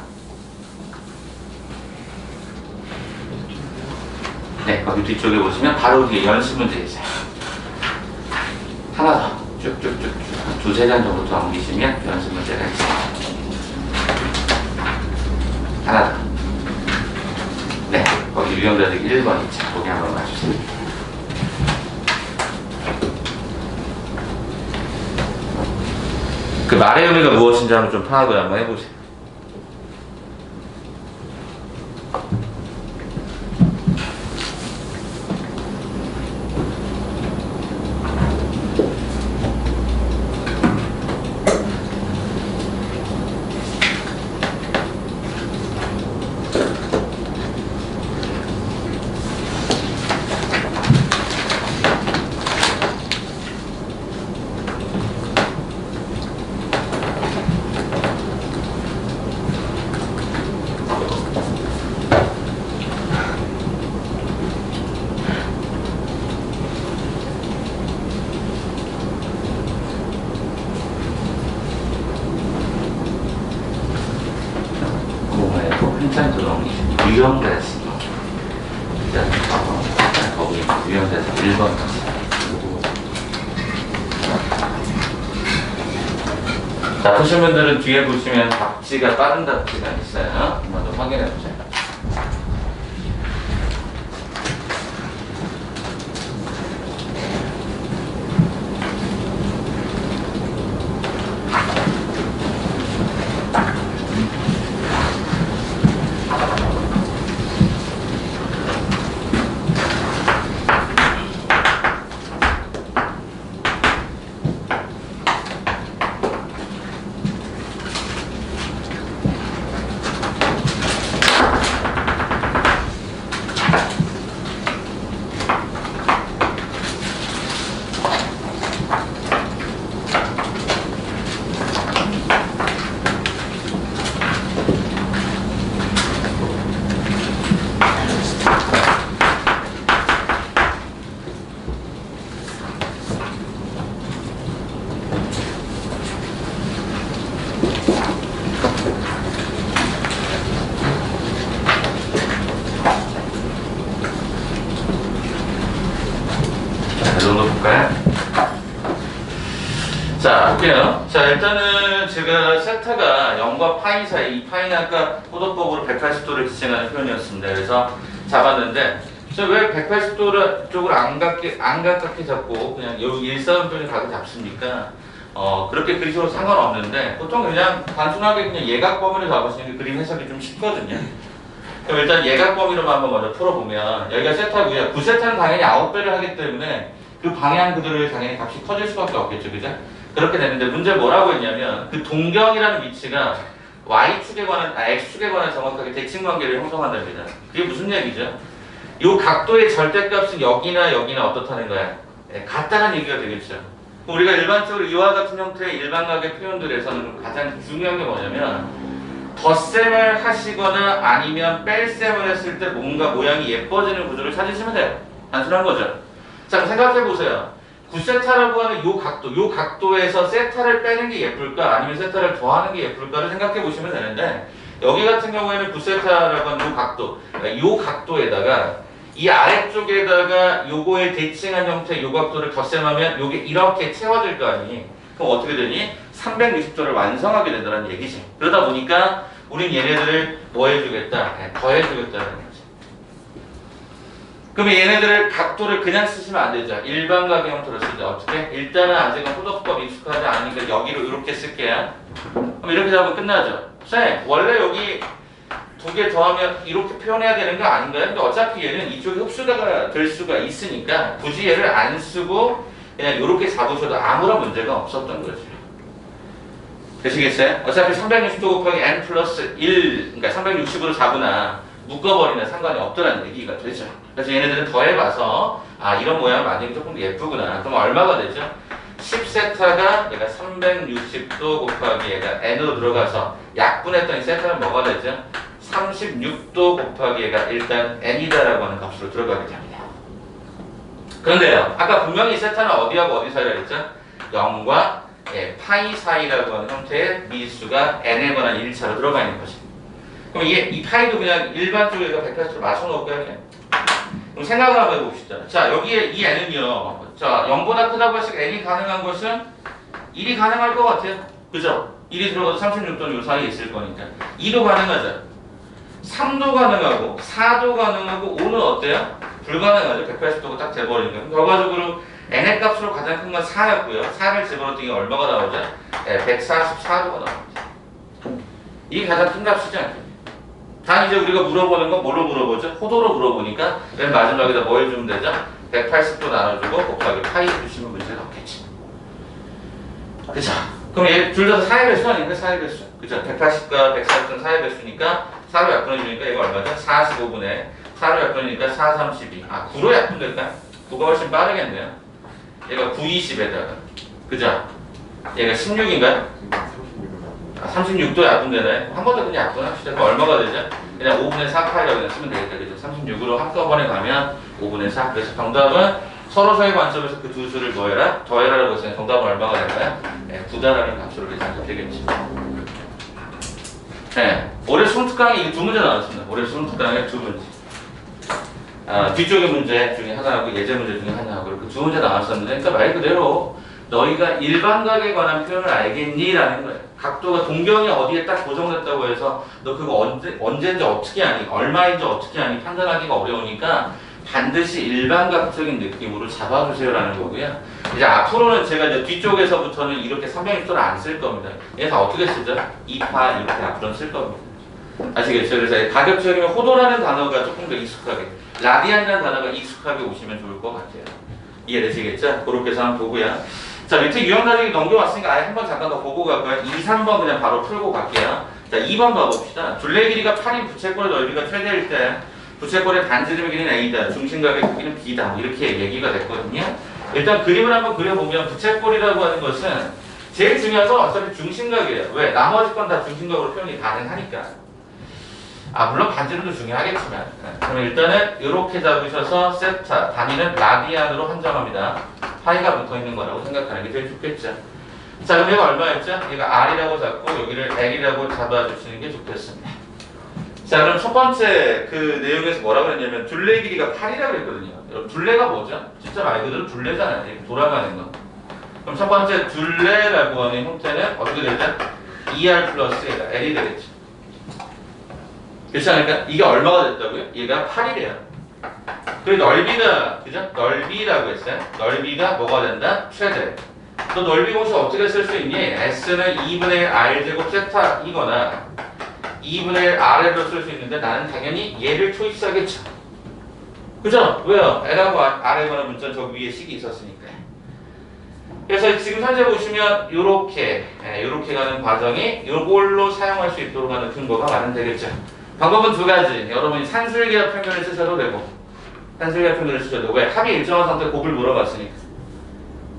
네, 거기 뒤쪽에 보시면 바로 뒤에 연습 문제 있어요. 하나 더 쭉쭉쭉 두세 장 정도 더 옮기시면 연습 문제가 있어요. 하나 더. 네, 거기 유형자들 1번 있죠. 거기 한번 봐주세요. 그 말의 의미가 무엇인지 한번 좀 파악을 한번 해보세요. 유형대사 거기 유형대사 1번 자, 보신 분들은 뒤에 보시면 답지가 빠른 답지가 있어요. 한번 더 확인해 보세요. 볼까요? 자, 볼게요. 자, 일단은 제가 세타가 0과 파이 사이, 이 파이는 아까 호도법으로 180도를 지칭하는 표현이었습니다. 그래서 잡았는데, 저 왜 180도 쪽으로 안 가깝게 잡고 그냥 여기 일사분면을 가게 잡습니까? 그렇게 그리셔도 상관없는데, 보통 그냥 단순하게 그냥 예각 범위를 잡으시는 게 그림 해석이 좀 쉽거든요. 그럼 일단 예각 범위로만 한번 먼저 풀어보면, 여기가 세타고요. 9세타는 당연히 9배를 하기 때문에 그 방향 그대로 당연히 값이 커질 수밖에 없겠죠, 그죠? 그렇게 되는데 문제 뭐라고 했냐면 그 동경이라는 위치가 Y축에 관한, X축에 관한 정확하게 대칭 관계를 형성한답니다. 그게 무슨 얘기죠? 이 각도의 절대값은 여기나 여기나 어떻다는 거야? 같다는 얘기가 되겠죠. 우리가 일반적으로 이와 같은 형태의 일반각의 표현들에서는 가장 중요한 게 뭐냐면 덧셈을 하시거나 아니면 뺄셈을 했을 때 뭔가 모양이 예뻐지는 구조를 찾으시면 돼요. 단순한 거죠. 자, 생각해 보세요. 9세타라고 하는 요 각도에서 세타를 빼는 게 예쁠까 아니면 세타를 더하는 게 예쁠까를 생각해 보시면 되는데, 여기 같은 경우에는 9세타라고 하는 요 각도, 그러니까 요 각도에다가 이 아래쪽에다가 요거의 대칭한 형태의 요 각도를 덧셈하면 요게 이렇게 채워질 거 아니? 그럼 어떻게 되니? 360도를 완성하게 된다는 얘기지. 그러다 보니까 우린 얘네들을 뭐 해주겠다? 더해주겠다는 거지. 그러면 얘네들을 각도를 그냥 쓰시면 안 되죠. 일반각의 형태로 쓰죠. 어떻게? 일단은 아직은 호도법 익숙하지 않으니까 여기로 이렇게 쓸게요. 그럼 이렇게 잡으면 끝나죠. 쌤, 원래 여기 두 개 더하면 이렇게 표현해야 되는 거 아닌가요? 근데 어차피 얘는 이쪽에 흡수가 될 수가 있으니까 굳이 얘를 안 쓰고 그냥 이렇게 잡으셔도 아무런 문제가 없었던 거죠. 되시겠어요? 어차피 360도 곱하기 n 플러스 1, 그러니까 360으로 잡으나 묶어버리나 상관이 없더라는 얘기가 되죠. 그래서 얘네들은 더해봐서 아, 이런 모양 만들기 조금 예쁘구나. 그럼 얼마가 되죠? 10세타가 얘가 360도 곱하기 얘가 n으로 들어가서 약분했더니 세타는 뭐가 되죠? 36도 곱하기 얘가 일단 n이다라고 하는 값으로 들어가게 됩니다. 그런데요, 아까 분명히 세타는 어디하고 어디 사이라 했죠? 0과 파이 사이라고 하는 형태의 미수가 n에 관한 1차로 들어가 있는 것입니다. 그럼 이 파이도 그냥 일반 쪽에다 180도로 맞춰놓을까요? 그냥? 그럼 생각을 한번 해봅시다. 자, 여기에 이 n은요, 자, 0보다 크다고 했을 때 n이 가능한 것은 1이 가능할 것 같아요. 그죠? 1이 들어가도 36도는 이 사이에 있을 거니까. 2도 가능하죠. 3도 가능하고, 4도 가능하고, 5는 어때요? 불가능하죠. 180도가 딱 돼버리니까. 결과적으로 n의 값으로 가장 큰 건 4였고요. 4를 집어넣었더니 얼마가 나오죠? 144도가 나옵니다. 이게 가장 큰 값이지 않겠냐. 단 이제 우리가 물어보는 건 뭘로 물어보죠? 호도로 물어보니까 맨 마지막에다 뭐 해주면 되죠? 180도 나눠주고 곱하기 파이 해주시면 문제가 없겠지. 그죠? 그럼 얘 둘 다 4의 배수 아닌가? 4의 배수. 그죠? 180과 140은 4의 배수니까 4로 약분해주니까 이거 얼마죠? 45분의 4로 약분이니까 4, 32. 9로 약분될까요? 9가 훨씬 빠르겠네요. 얘가 9, 20에다가. 그죠? 얘가 16인가요? 36도 약분되네. 한 번 더 그냥 약분합시다. 그럼 얼마가 되죠? 그냥 5분의 4파이라고 그냥 쓰면 되겠다. 그죠? 36으로 한꺼번에 가면 5분의 4. 그래서 정답은 서로서의 관점에서 그 두 수를 뭐해라? 더해라라고 했으니 정답은 얼마가 될까요? 9다라는 값으로 계산이 되겠죠. 네. 올해 수능특강에 이 두 문제 나왔습니다. 올해 수능특강에 두 문제. 뒤쪽의 문제 중에 하나하고 예제 문제 중에 하나하고 이렇게 두 문제 나왔었는데, 그러니까 말 그대로 너희가 일반각에 관한 표현을 알겠니? 라는 거예요. 각도가 동경이 어디에 딱 고정됐다고 해서 너 그거 언제인지 어떻게 아니, 얼마인지 어떻게 아니 판단하기가 어려우니까 반드시 일반각적인 느낌으로 잡아주세요라는 거고요. 이제 앞으로는 제가 이제 뒤쪽에서부터는 이렇게 360도를 안 쓸 겁니다. 얘 다 어떻게 쓰죠? 2파 이렇게 앞으로는 쓸 겁니다. 아시겠죠? 그래서 가급적이면 호도라는 단어가 조금 더 익숙하게, 라디안이라는 단어가 익숙하게 오시면 좋을 것 같아요. 이해되시겠죠? 그렇게 해서 한번 보고요. 자, 밑에 유형 다지기 넘겨왔으니까 아예 한번 잠깐 더 보고 갈까요? 2, 3번 그냥 바로 풀고 갈게요. 자, 2번 봐봅시다. 둘레 길이가 8인 부채꼴의 넓이가 최대일 때 부채꼴의 반지름의 길이는 A다, 중심각의 크기는 B다, 이렇게 얘기가 됐거든요. 일단 그림을 한번 그려보면 부채꼴이라고 하는 것은 제일 중요한 건 어차피 중심각이에요. 왜? 나머지 건 다 중심각으로 표현이 가능하니까. 물론 반지름도 중요하겠지만. 그럼 일단은 이렇게 잡으셔서 세타, 단위는 라디안으로 한정합니다. 파이가 붙어 있는 거라고 생각하는 게 제일 좋겠죠. 자, 그럼 얘가 얼마였죠? 얘가 R이라고 잡고 여기를 L이라고 잡아주시는 게 좋겠습니다. 자, 그럼 첫 번째 그 내용에서 뭐라고 그랬냐면 둘레 길이가 8이라고 그랬거든요. 여러분, 둘레가 뭐죠? 진짜 말 그대로 둘레잖아요. 이렇게 돌아가는 거. 그럼 첫 번째 둘레라고 하는 형태는 어떻게 되죠? 2R 플러스 L이 되겠죠. 그렇지 않을까? 이게 얼마가 됐다고요? 얘가 8이래요. 그리고 넓이가, 그죠? 넓이라고 했어요. 넓이가 뭐가 된다? 최대. 또 넓이 공식 어떻게 쓸 수 있니? S는 2분의 R 제곱 세타 이거나 2분의 1 R로 쓸 수 있는데 나는 당연히 얘를 초이스하겠죠. 그죠? 왜요? L하고 R에 관한 문자는 저 위에 식이 있었으니까. 그래서 지금 현재 보시면 요렇게 가는 과정이 요걸로 사용할 수 있도록 하는 근거가 마련되겠죠. 방법은 두 가지. 여러분이 산술기하 평면을 쓰셔도 되고 산술기하 평면을 쓰셔도 되고, 왜? 합이 일정한 상태에 곱을 물어봤으니까,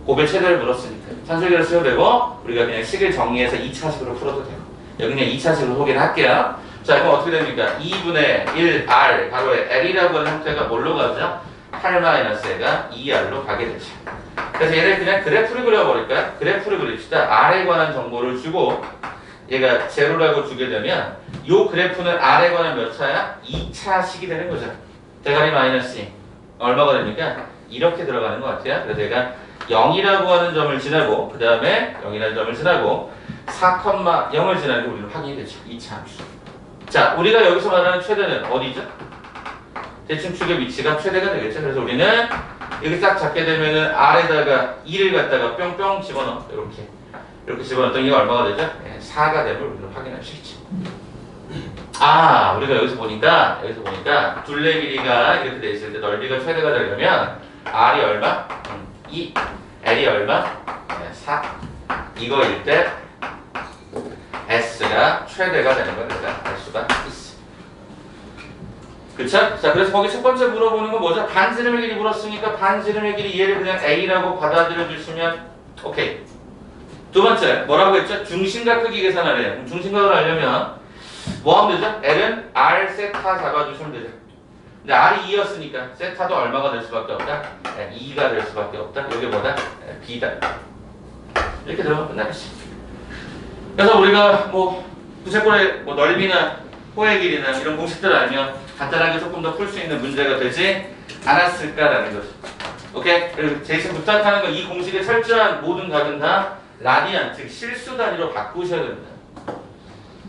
곱의 최대를 물었으니까 산술기를 쓰셔도 되고, 우리가 그냥 식을 정리해서 2차식으로 풀어도 되고, 여기 그냥 2차식으로 소개를 할게요. 자, 그럼 어떻게 됩니까? 2분의 1R 가로에 L이라고 하는 형태가 뭘로 가죠? 8-L가 2R로 가게 되죠. 그래서 얘를 그냥 그래프를 그려버릴까요? 그래프를 그립시다. R에 관한 정보를 주고 얘가 제로라고 주게 되면 요 그래프는 R에 관한 몇 차야? 2차식이 되는 거죠. 대가리 마이너스 2. 얼마가 됩니까? 이렇게 들어가는 것 같아요. 그래서 얘가 0이라고 하는 점을 지나고, 그 다음에 0이라는 점을 지나고 4,0을 지나는 게 우리는 확인이 되죠. 2차 함수. 자, 우리가 여기서 말하는 최대는 어디죠? 대칭축의 위치가 최대가 되겠죠. 그래서 우리는 여기 딱 잡게 되면은 R에다가 2를 갖다가 뿅뿅 집어넣어. 이렇게 집어넣었더니 이게 얼마가 되죠? 4가 되면 우리는 확인할 수 있지. 우리가 여기서 보니까 둘레 길이가 이렇게 돼 있을 때 넓이가 최대가 되려면 R이 얼마? 2. L이 얼마? 4. 이거일 때 S가 최대가 되는 걸 우리가 알 수가 있어. 그쵸? 자, 그래서 거기 첫 번째 물어보는 건 뭐죠? 반지름의 길이 물었으니까 반지름의 길이 얘를 그냥 A라고 받아들여 주시면 오케이. 두 번째 뭐라고 했죠? 중심각 크기 계산하래요. 그럼 중심각을 알려면 뭐 하면 되죠? L은 R 세타 잡아주시면 되죠. 근데 R이 2였으니까 세타도 얼마가 될 수밖에 없다? 2가 될 수밖에 없다. 이게 뭐다? B다. 이렇게 들어가면 끝나겠지. 그래서 우리가 뭐 부채꼴의 뭐 넓이나 호의 길이나 이런 공식들을 알면 간단하게 조금 더 풀 수 있는 문제가 되지 않았을까라는 거죠. 오케이? 그리고 제이슨 부탁하는 건 이 공식에 철저한 모든 각은 다 라디안, 즉 실수 단위로 바꾸셔야 됩니다.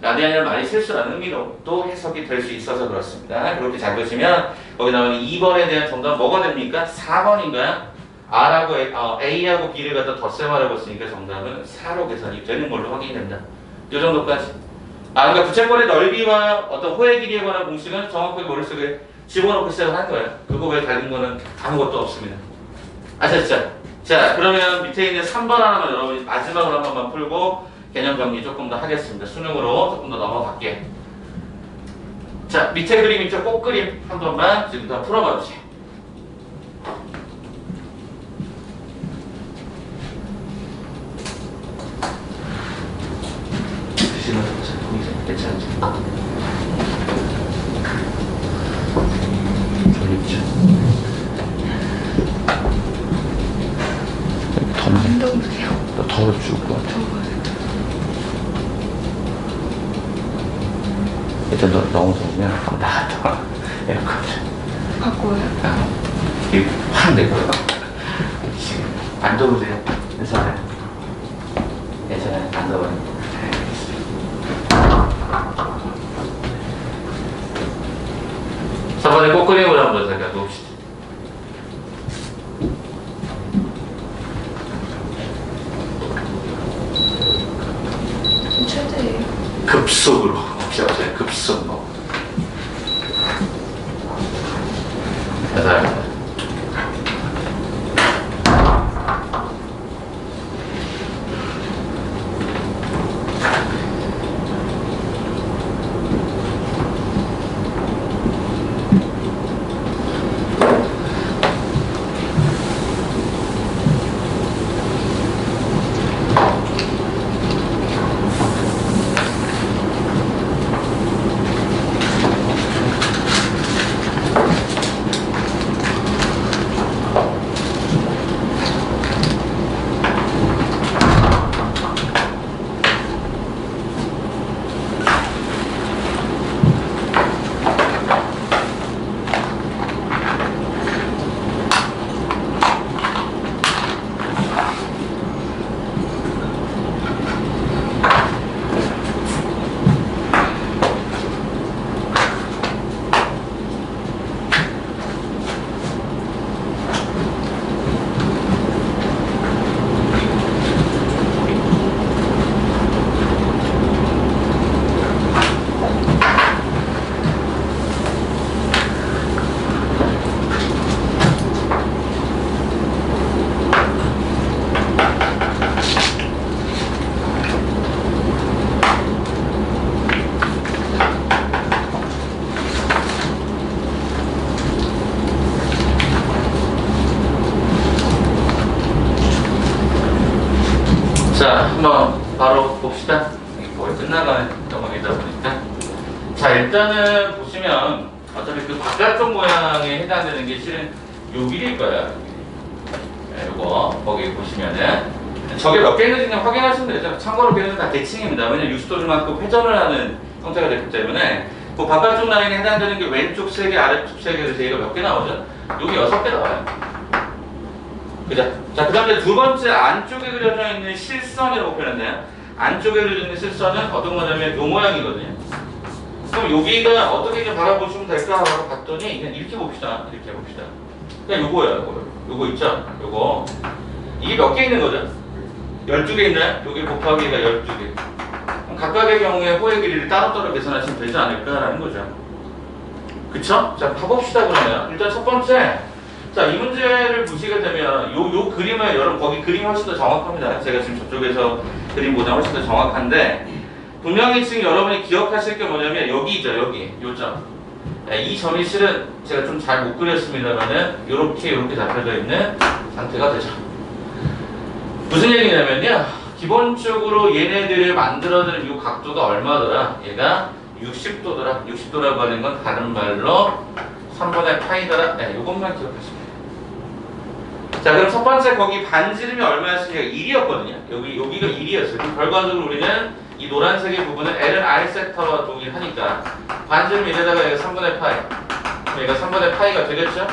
라디안이라는 말이 실수라는 의미로 또 해석이 될 수 있어서 그렇습니다. 그렇게 잡으시면 거기 나오는 2번에 대한 정답은 뭐가 됩니까? 4번인가요? R하고 A하고 B를 갖다 덧셈하라고 했으니까 정답은 4로 계산이 되는 걸로 확인이 된다. 이 정도까지. 그러니까 부채꼴의 넓이와 어떤 호의 길이에 관한 공식은 정확하게 머릿속에 집어넣고 시작을 한 거예요. 그거 외에 다른 거는 아무것도 없습니다. 아셨죠? 자, 그러면 밑에 있는 3번 하나만 여러분이 마지막으로 한 번만 풀고 개념 정리 조금 더 하겠습니다. 수능으로 조금 더 넘어갈게요. 자, 밑에 그림 있죠? 꽃그림 한 번만 지금부터 풀어봐 주세요. 드시는 거 괜찮지? 졸립죠? 운동돼요. 나 더워 죽을 것 같아. 일단 너 너무 더우면 한번 나갔다 와. 에어컨 좀. 바꿔요? 이거 확 내고요. 안 더우세요? 괜찮아요? 괜찮아요? 안 더워요? 저번에 꽃그림으로 한번 잠깐 놓읍시다. 최대예요. 급속으로 없어요. 급속으로. 여덟. 자, 한번 바로 봅시다. 거의 끝나가는 상황이다 보니까. 자, 일단은 보시면 어차피 그 바깥쪽 모양에 해당되는 게 실은 요 위일 거야. 네, 요거 거기 보시면은 저게 몇 개 있는지 그냥 확인하시면 되죠. 참고로 걔는 다 대칭입니다. 왜냐면 60도만큼 회전을 하는 형태가 되기 때문에 그 바깥쪽 라인에 해당되는 게 왼쪽 3개, 아래쪽 3개, 그래서 얘가 몇 개 나오죠? 여기 6개 나와요. 그죠? 자, 그 다음에 두 번째 안쪽에 그려져 있는 실선이라고 표현했나요? 안쪽에 그려져 있는 실선은 어떤 거냐면 요 모양이거든요. 그럼 여기가 어떻게 좀 바라보시면 될까 하고 봤더니 그냥 이렇게 봅시다. 이렇게 봅시다. 그냥 요거예요. 요거 있죠? 요거. 이게 몇 개 있는 거죠? 12개 있나요? 여기 곱하기가 12개. 그럼 각각의 경우에 호의 길이를 따로따로 계산하시면 되지 않을까라는 거죠. 그쵸? 자, 봐봅시다 그러면. 일단 첫 번째. 자, 이 문제를 보시게 되면 요 그림을 여러분 거기 그림이 훨씬 더 정확합니다. 제가 지금 저쪽에서 그림보다 훨씬 더 정확한데 분명히 지금 여러분이 기억하실 게 뭐냐면 여기죠. 여기 요점. 이 점이 실은 제가 좀 잘 못 그렸습니다만은 요렇게 잡혀져 있는 상태가 되죠. 무슨 얘기냐면요. 기본적으로 얘네들을 만들어내는 이 각도가 얼마더라? 얘가 60도더라. 60도라고 하는 건 다른 말로 3분의 파이더라. 네, 이것만 기억하시면 돼요. 자, 그럼 첫 번째 거기 반지름이 얼마였으니까 1이었거든요. 여기가 1이었어요. 그럼 결과적으로 우리는 이 노란색의 부분은 L은 R 섹터와 동일하니까 반지름 1에다가 얘가 3분의 파이. 얘가 3분의 파이가 되겠죠?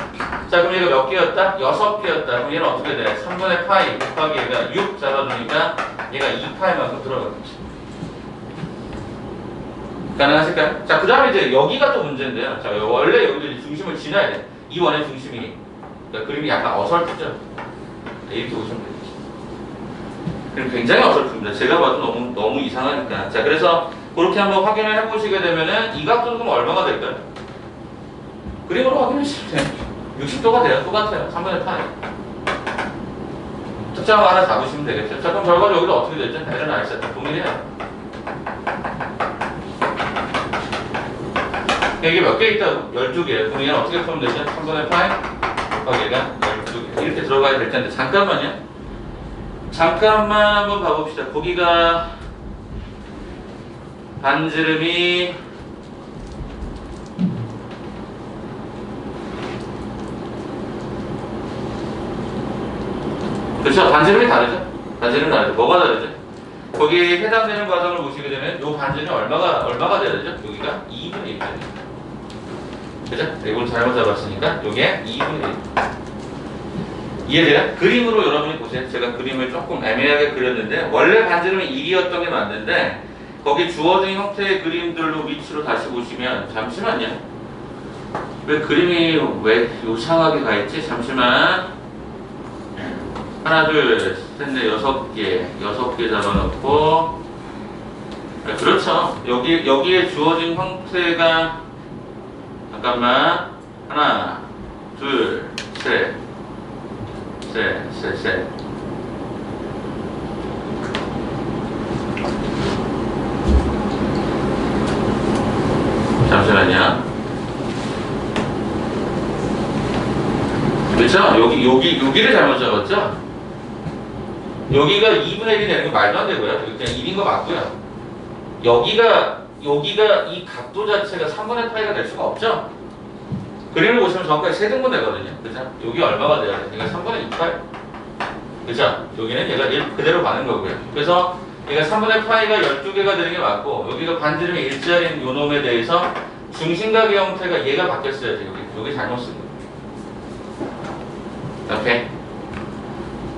자, 그럼 얘가 몇 개였다? 6개였다. 그럼 얘는 어떻게 돼? 3분의 파이 곱하기 얘가 6 잡아주니까 얘가 2파이만큼 들어가겠지. 가능하실까요? 자, 그 다음에 이제 여기가 또 문제인데요. 자, 원래 여기도 중심을 지나야 돼. 이 원의 중심이. 그러니까 그림이 약간 어설프죠? 이렇게 보시면 되겠죠. 그럼 굉장히 어설픕니다. 제가 봐도 너무 이상하니까. 자, 그래서 그렇게 한번 확인을 해보시게 되면은 이 각도는 그럼 얼마가 될까요? 그림으로 확인하시면 돼요. 60도가 돼요. 똑같아요. 3분의 8. 특정 하나 잡으시면 되겠죠. 자, 그럼 결과적으로 여기도 어떻게 되죠? L은 R 세타 동일해요. 여기 몇 개 있다고? 12개. 그럼 얘는 어떻게 풀면 되죠? 3분의 8 곱하기 얘가 12개. 이렇게 들어가야 될 텐데 잠깐만요. 잠깐만 한번 봐봅시다. 거기가 반지름이 그렇죠. 반지름이 다르죠. 반지름이 다르죠. 뭐가 다르죠? 거기에 해당되는 과정을 보시게 되면 요 반지름이 얼마가 돼야 되죠? 여기가 2분의 1. 그죠? 이걸 잘못 잡았으니까 요게 2분의 1. 이해돼요? 그림으로 여러분이 보세요. 제가 그림을 조금 애매하게 그렸는데 원래 반지름이 1이었던 게 맞는데 거기 주어진 형태의 그림들로 위치로 다시 보시면 잠시만요. 왜 그림이 왜 요상하게 가 있지? 잠시만. 하나, 둘, 셋, 넷, 6개 잡아놓고 네, 그렇죠. 여기에 주어진 형태가 잠깐만 하나, 둘, 셋. 잠시만요. 그렇죠? 여기를 잘못 잡았죠? 여기가 2분의 1이 되는 거 말도 안 되고요. 그냥 1인 거 맞고요. 여기가 이 각도 자체가 3분의 파이가 될 수가 없죠? 그림을 보시면 정확하게 세등분 되거든요. 그죠? 여기 얼마가 돼야 돼? 얘가 3분의 2파이. 그죠? 여기는 얘가 1 그대로 가는 거고요. 그래서 얘가 3분의 파이가 12개가 되는 게 맞고 여기가 반지름이 일자리인 요 놈에 대해서 중심각의 형태가 얘가 바뀌었어야지. 여기 잘못 쓴 거예요. 오케이?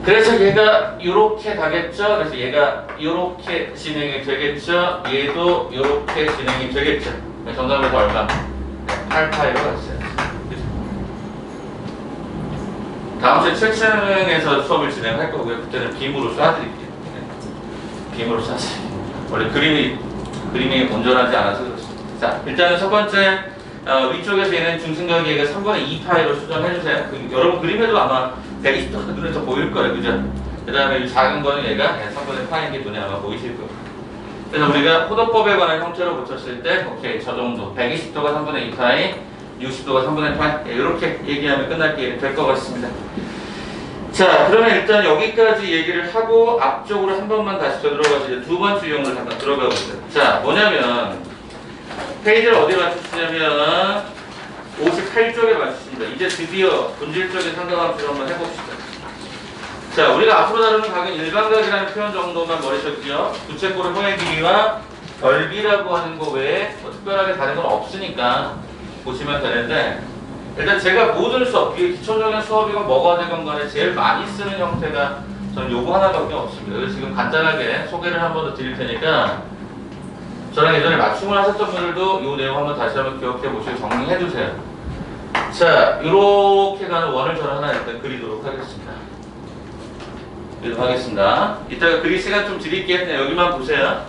그래서 얘가 이렇게 가겠죠. 그래서 얘가 이렇게 진행이 되겠죠. 얘도 이렇게 진행이 되겠죠. 정답에서 얼마? 8파이로 갔어요. 다음 주에 7층에서 수업을 진행할 거고요. 그때는 빔으로 쏴드릴게요. 빔으로 쏴드릴게요. 원래 그림이 온전하지 않아서 그렇습니다. 자, 일단은 첫 번째 위쪽에서 얘는 중심각이 얘가 3분의 2파이로 수정해주세요. 여러분 그림에도 아마 120도가 눈에서 보일 거예요. 그죠? 그 다음에 이 작은 거는 얘가 3분의 파인 게 눈에 아마 보이실 거예요. 그래서 우리가 호도법에 관한 형태로 붙였을 때, 오케이, 저 정도. 120도가 3분의 2파이, 60도가 3분의 8. 이렇게 얘기하면 끝날게 될 것 같습니다. 자, 그러면 일단 여기까지 얘기를 하고 앞쪽으로 한 번만 다시 더 들어가서 이제 두 번째 유형으로 잠깐 들어가 보세요. 자, 뭐냐면, 페이지를 어디에 맞추시냐면, 58쪽에 맞추십니다. 이제 드디어 본질적인 삼각함수를 한번 해봅시다. 자, 우리가 앞으로 다루는 각은 일반각이라는 표현 정도만 머리셨죠? 부채꼴의 호의 길이와 결비라고 하는 거 외에 뭐 특별하게 다른 건 없으니까 보시면 되는데 일단 제가 모든 수업, 기초적인 수업이건 뭐가 되건 간에 제일 많이 쓰는 형태가 저는 요거 하나밖에 없습니다. 그래서 지금 간단하게 소개를 한 번 더 드릴 테니까 저랑 예전에 맞춤을 하셨던 분들도 이 내용 한번 다시 한번 기억해 보시고 정리해 주세요. 자, 이렇게 가는 원을 저는 하나 일단 그리도록 하겠습니다. 이따가 그릴 시간 좀 드릴게요. 여기만 보세요.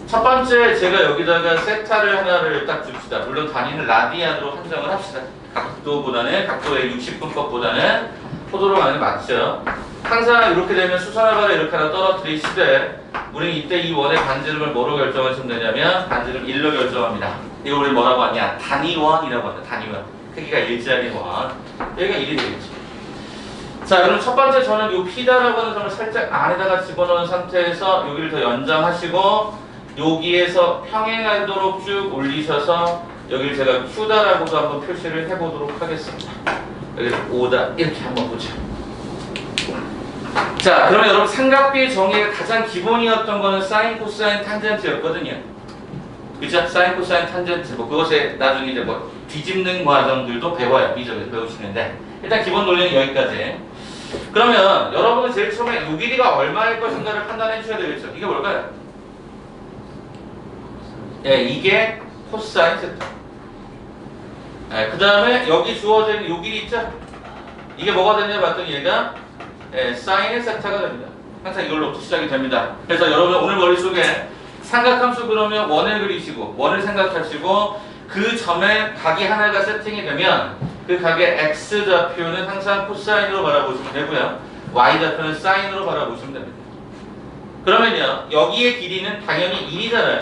첫 번째 제가 여기다가 세타를 하나를 딱 줍시다. 물론 단위는 라디안으로 한정을 합시다. 각도의 60분법보다는 포도로 가는 게 맞죠. 항상 이렇게 되면 수선화발을 이렇게 하나 떨어뜨리시되 우리는 이때 이 원의 반지름을 뭐로 결정하시면 되냐면 반지름 1로 결정합니다. 이거 우리 뭐라고 하냐? 단위원이라고 합니다. 단위원. 크기가 일자리 원. 여기가 1이 되겠지. 자, 그럼 첫 번째 저는 이 P다라고 하는 점을 살짝 안에다가 집어넣은 상태에서 여기를 더 연장하시고 여기에서 평행하도록 쭉 올리셔서 여기를 제가 Q다라고도 한번 표시를 해보도록 하겠습니다. 여기를 O다 이렇게 한번 보죠. 자, 그러면 여러분 삼각비의 정의가 가장 기본이었던 거는 사인, 코사인, 탄젠트였거든요. 그죠? 사인, 코사인, 탄젠트 뭐 그것에 나중에 이제 뭐 뒤집는 과정들도 배워요. 미적에서 배우시는데 일단 기본 논리는 여기까지. 그러면 여러분은 제일 처음에 요 길이가 얼마일 것인가를 판단해 주셔야 되겠죠. 이게 뭘까요? 예, 이게 코사인 세타. 예, 그 다음에 여기 주어진 요 길이 있죠? 이게 뭐가 됐냐 봤더니 얘가 사인의 세타가 됩니다. 항상 이걸로부터 시작이 됩니다. 그래서 여러분 오늘 머릿속에 삼각함수 그러면 원을 그리시고 원을 생각하시고 그 점에 각이 하나가 세팅이 되면 그 각의 x 좌표는 항상 코사인으로 바라보시면 되고요. y 좌표는 사인으로 바라보시면 됩니다. 그러면요 여기의 길이는 당연히 1이잖아요.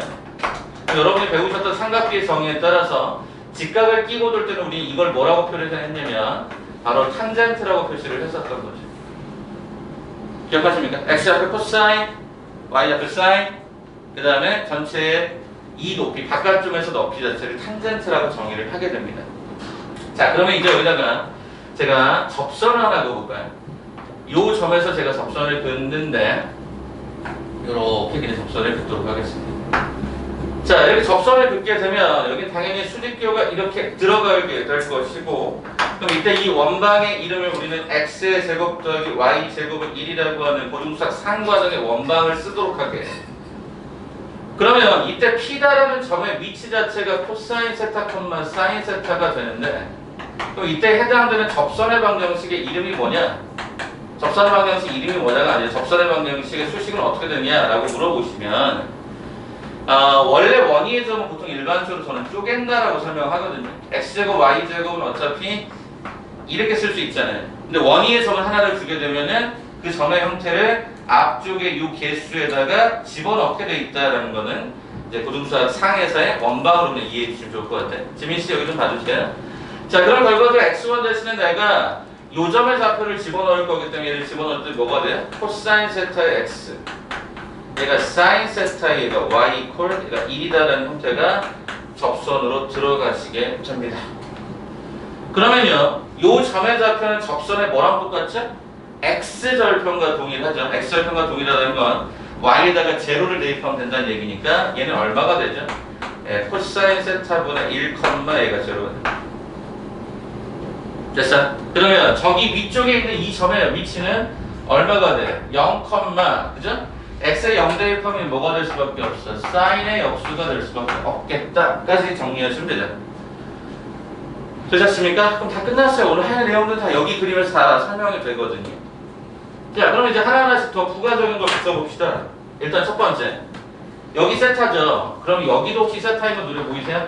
여러분이 배우셨던 삼각비의 정의에 따라서 직각을 끼고 돌 때는 우리 이걸 뭐라고 표현했냐면 바로 탄젠트라고 표시를 했었던 거죠. 기억하십니까? x 좌표 코사인, y 좌표 사인, 그 다음에 전체의 이 높이, 바깥쪽에서 높이 자체를 탄젠트라고 정의를 하게 됩니다. 자, 그러면 이제 여기다가 제가 접선을 하나 그어볼까요? 요 점에서 제가 접선을 긋는데 이렇게 그냥 접선을 긋도록 하겠습니다. 자, 이렇게 접선을 긋게 되면 여기 당연히 수직기호가 이렇게 들어가게 될 것이고 그럼 이때 이 원방의 이름을 우리는 x의 제곱 더하기 y 제곱은 1이라고 하는 고중수학 상과정의 원방을 쓰도록 하게. 그러면 이때 P다라는 점의 위치 자체가 코사인 세타 콤마 사인 세타가 되는데 그럼 이때 해당되는 접선의 방정식의 이름이 뭐냐? 접선의 방정식 이름이 뭐냐가 아니라 접선의 방정식의 수식은 어떻게 되냐라고 물어보시면 원래 원위의 점은 보통 일반적으로 저는 쪼갠다라고 설명하거든요. x제곱 y제곱은 어차피 이렇게 쓸 수 있잖아요. 근데 원위의 점을 하나를 주게 되면은 그 점의 형태를 앞쪽에 이 개수에다가 집어넣게 돼 있다라는 거는 이제 고등수학 상에서의 원방으로 그냥 이해해 주시면 좋을 것 같아요. 지민 씨 여기 좀 봐주세요. 자, 그럼 결과적으로 x1 대신에 내가 요 점의 좌표를 집어넣을 거기 때문에 얘를 집어넣을 때 뭐가 돼요? 코사인 세타의 x. 얘가 사인 세타의 얘가 y 이퀄 얘가 1이다라는 형태가 접선으로 들어가시게 됩니다. 그러면요, 요 점의 좌표는 접선의 뭐랑 똑같죠? x절편과 동일하죠. x절편과 동일하다는 건 y에다가 제로를 대입하면 된다는 얘기니까 얘는 얼마가 되죠? 코사인 세타분의 1, 얘가 제로가 됩니다. 됐어? 그러면 저기 위쪽에 있는 이 점의 위치는 얼마가 돼? 0, 그죠? x에 0 대입하면 뭐가 될 수밖에 없어? 사인의 역수가 될 수밖에 없겠다까지 정리하시면 되죠. 되셨습니까? 그럼 다 끝났어요. 오늘 할 내용들은 다 여기 그림에서 다 설명이 되거든요. 자, 그럼 이제 하나하나씩 더 부가적인 걸 써봅시다. 일단 첫 번째, 여기 세타죠. 그럼 여기도 혹시 세타인 거 눈에 보이세요?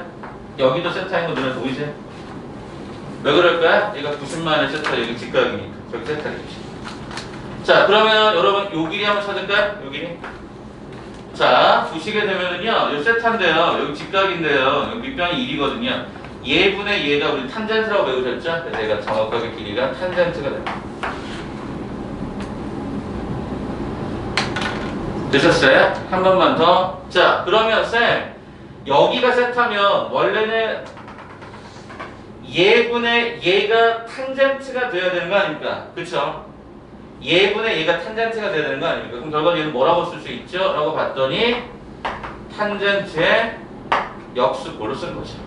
여기도 세타인 거 눈에 보이세요? 왜 그럴까요? 얘가 90만의 세타, 여기 직각이니까. 저기 세타겠지. 자, 그러면 여러분 요 길이 한번 찾을까요? 요 길이. 자, 보시게 되면은요, 요 세타인데요. 여기 직각인데요. 여기 밑변이 1이거든요. 얘분의 얘가 우리 탄젠트라고 배우셨죠? 그래서 얘가 정확하게 길이가 탄젠트가 됩니다. 되셨어요? 한 번만 더. 자, 그러면 쌤, 여기가 세타면 원래는 얘분의 얘가 탄젠트가 돼야 되는 거 아닙니까? 그쵸? 얘분의 얘가 탄젠트가 돼야 되는 거 아닙니까? 그럼 결과적으로 얘는 뭐라고 쓸 수 있죠? 라고 봤더니 탄젠트의 역수꼴로 쓴 거죠.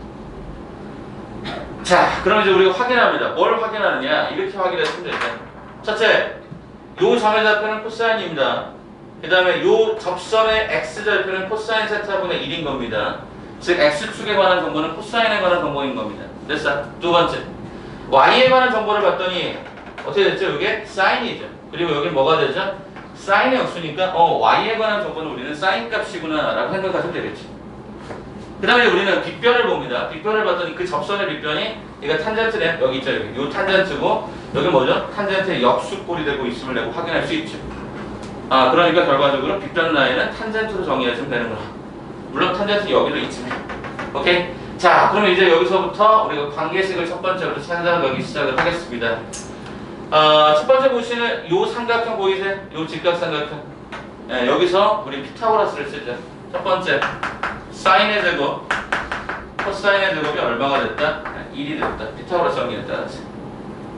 자, 그럼 이제 우리가 확인합니다. 뭘 확인하느냐? 이렇게 확인했으면 되죠. 첫째, 요 점의 좌표는 코사인입니다. 그 다음에 요 접선의 x절표는 코사인 세타분의 1인 겁니다. 즉 x축에 관한 정보는 코사인에 관한 정보인 겁니다. 됐어? 두 번째, y에 관한 정보를 봤더니 어떻게 됐죠? 이게 사인이죠. 그리고 여기 뭐가 되죠? 사인의 역수니까 y에 관한 정보는 우리는 사인 값이구나 라고 생각하시면 되겠지. 그 다음에 우리는 빗변을 봅니다. 빗변을 봤더니 그 접선의 빗변이 얘가 탄젠트네. 여기 있죠. 여기. 요 탄젠트고 여기 뭐죠? 탄젠트의 역수꼴이 되고 있음을 내가 확인할 수 있죠. 그러니까 결과적으로 빗변 라인은 탄젠트로 정의하시면 되는 거야. 물론 탄젠트 여기도 있지만. 오케이? 자, 그러면 이제 여기서부터 우리가 관계식을 첫 번째로 찾아가기 시작을 하겠습니다. 첫 번째 보시는 요 삼각형 보이세요? 요 직각삼각형. 네, 여기서 우리 피타고라스를 쓰죠. 첫 번째, 사인의 제곱, 코사인의 제곱이 얼마가 됐다? 1이 됐다. 피타고라스 정의에 따라서.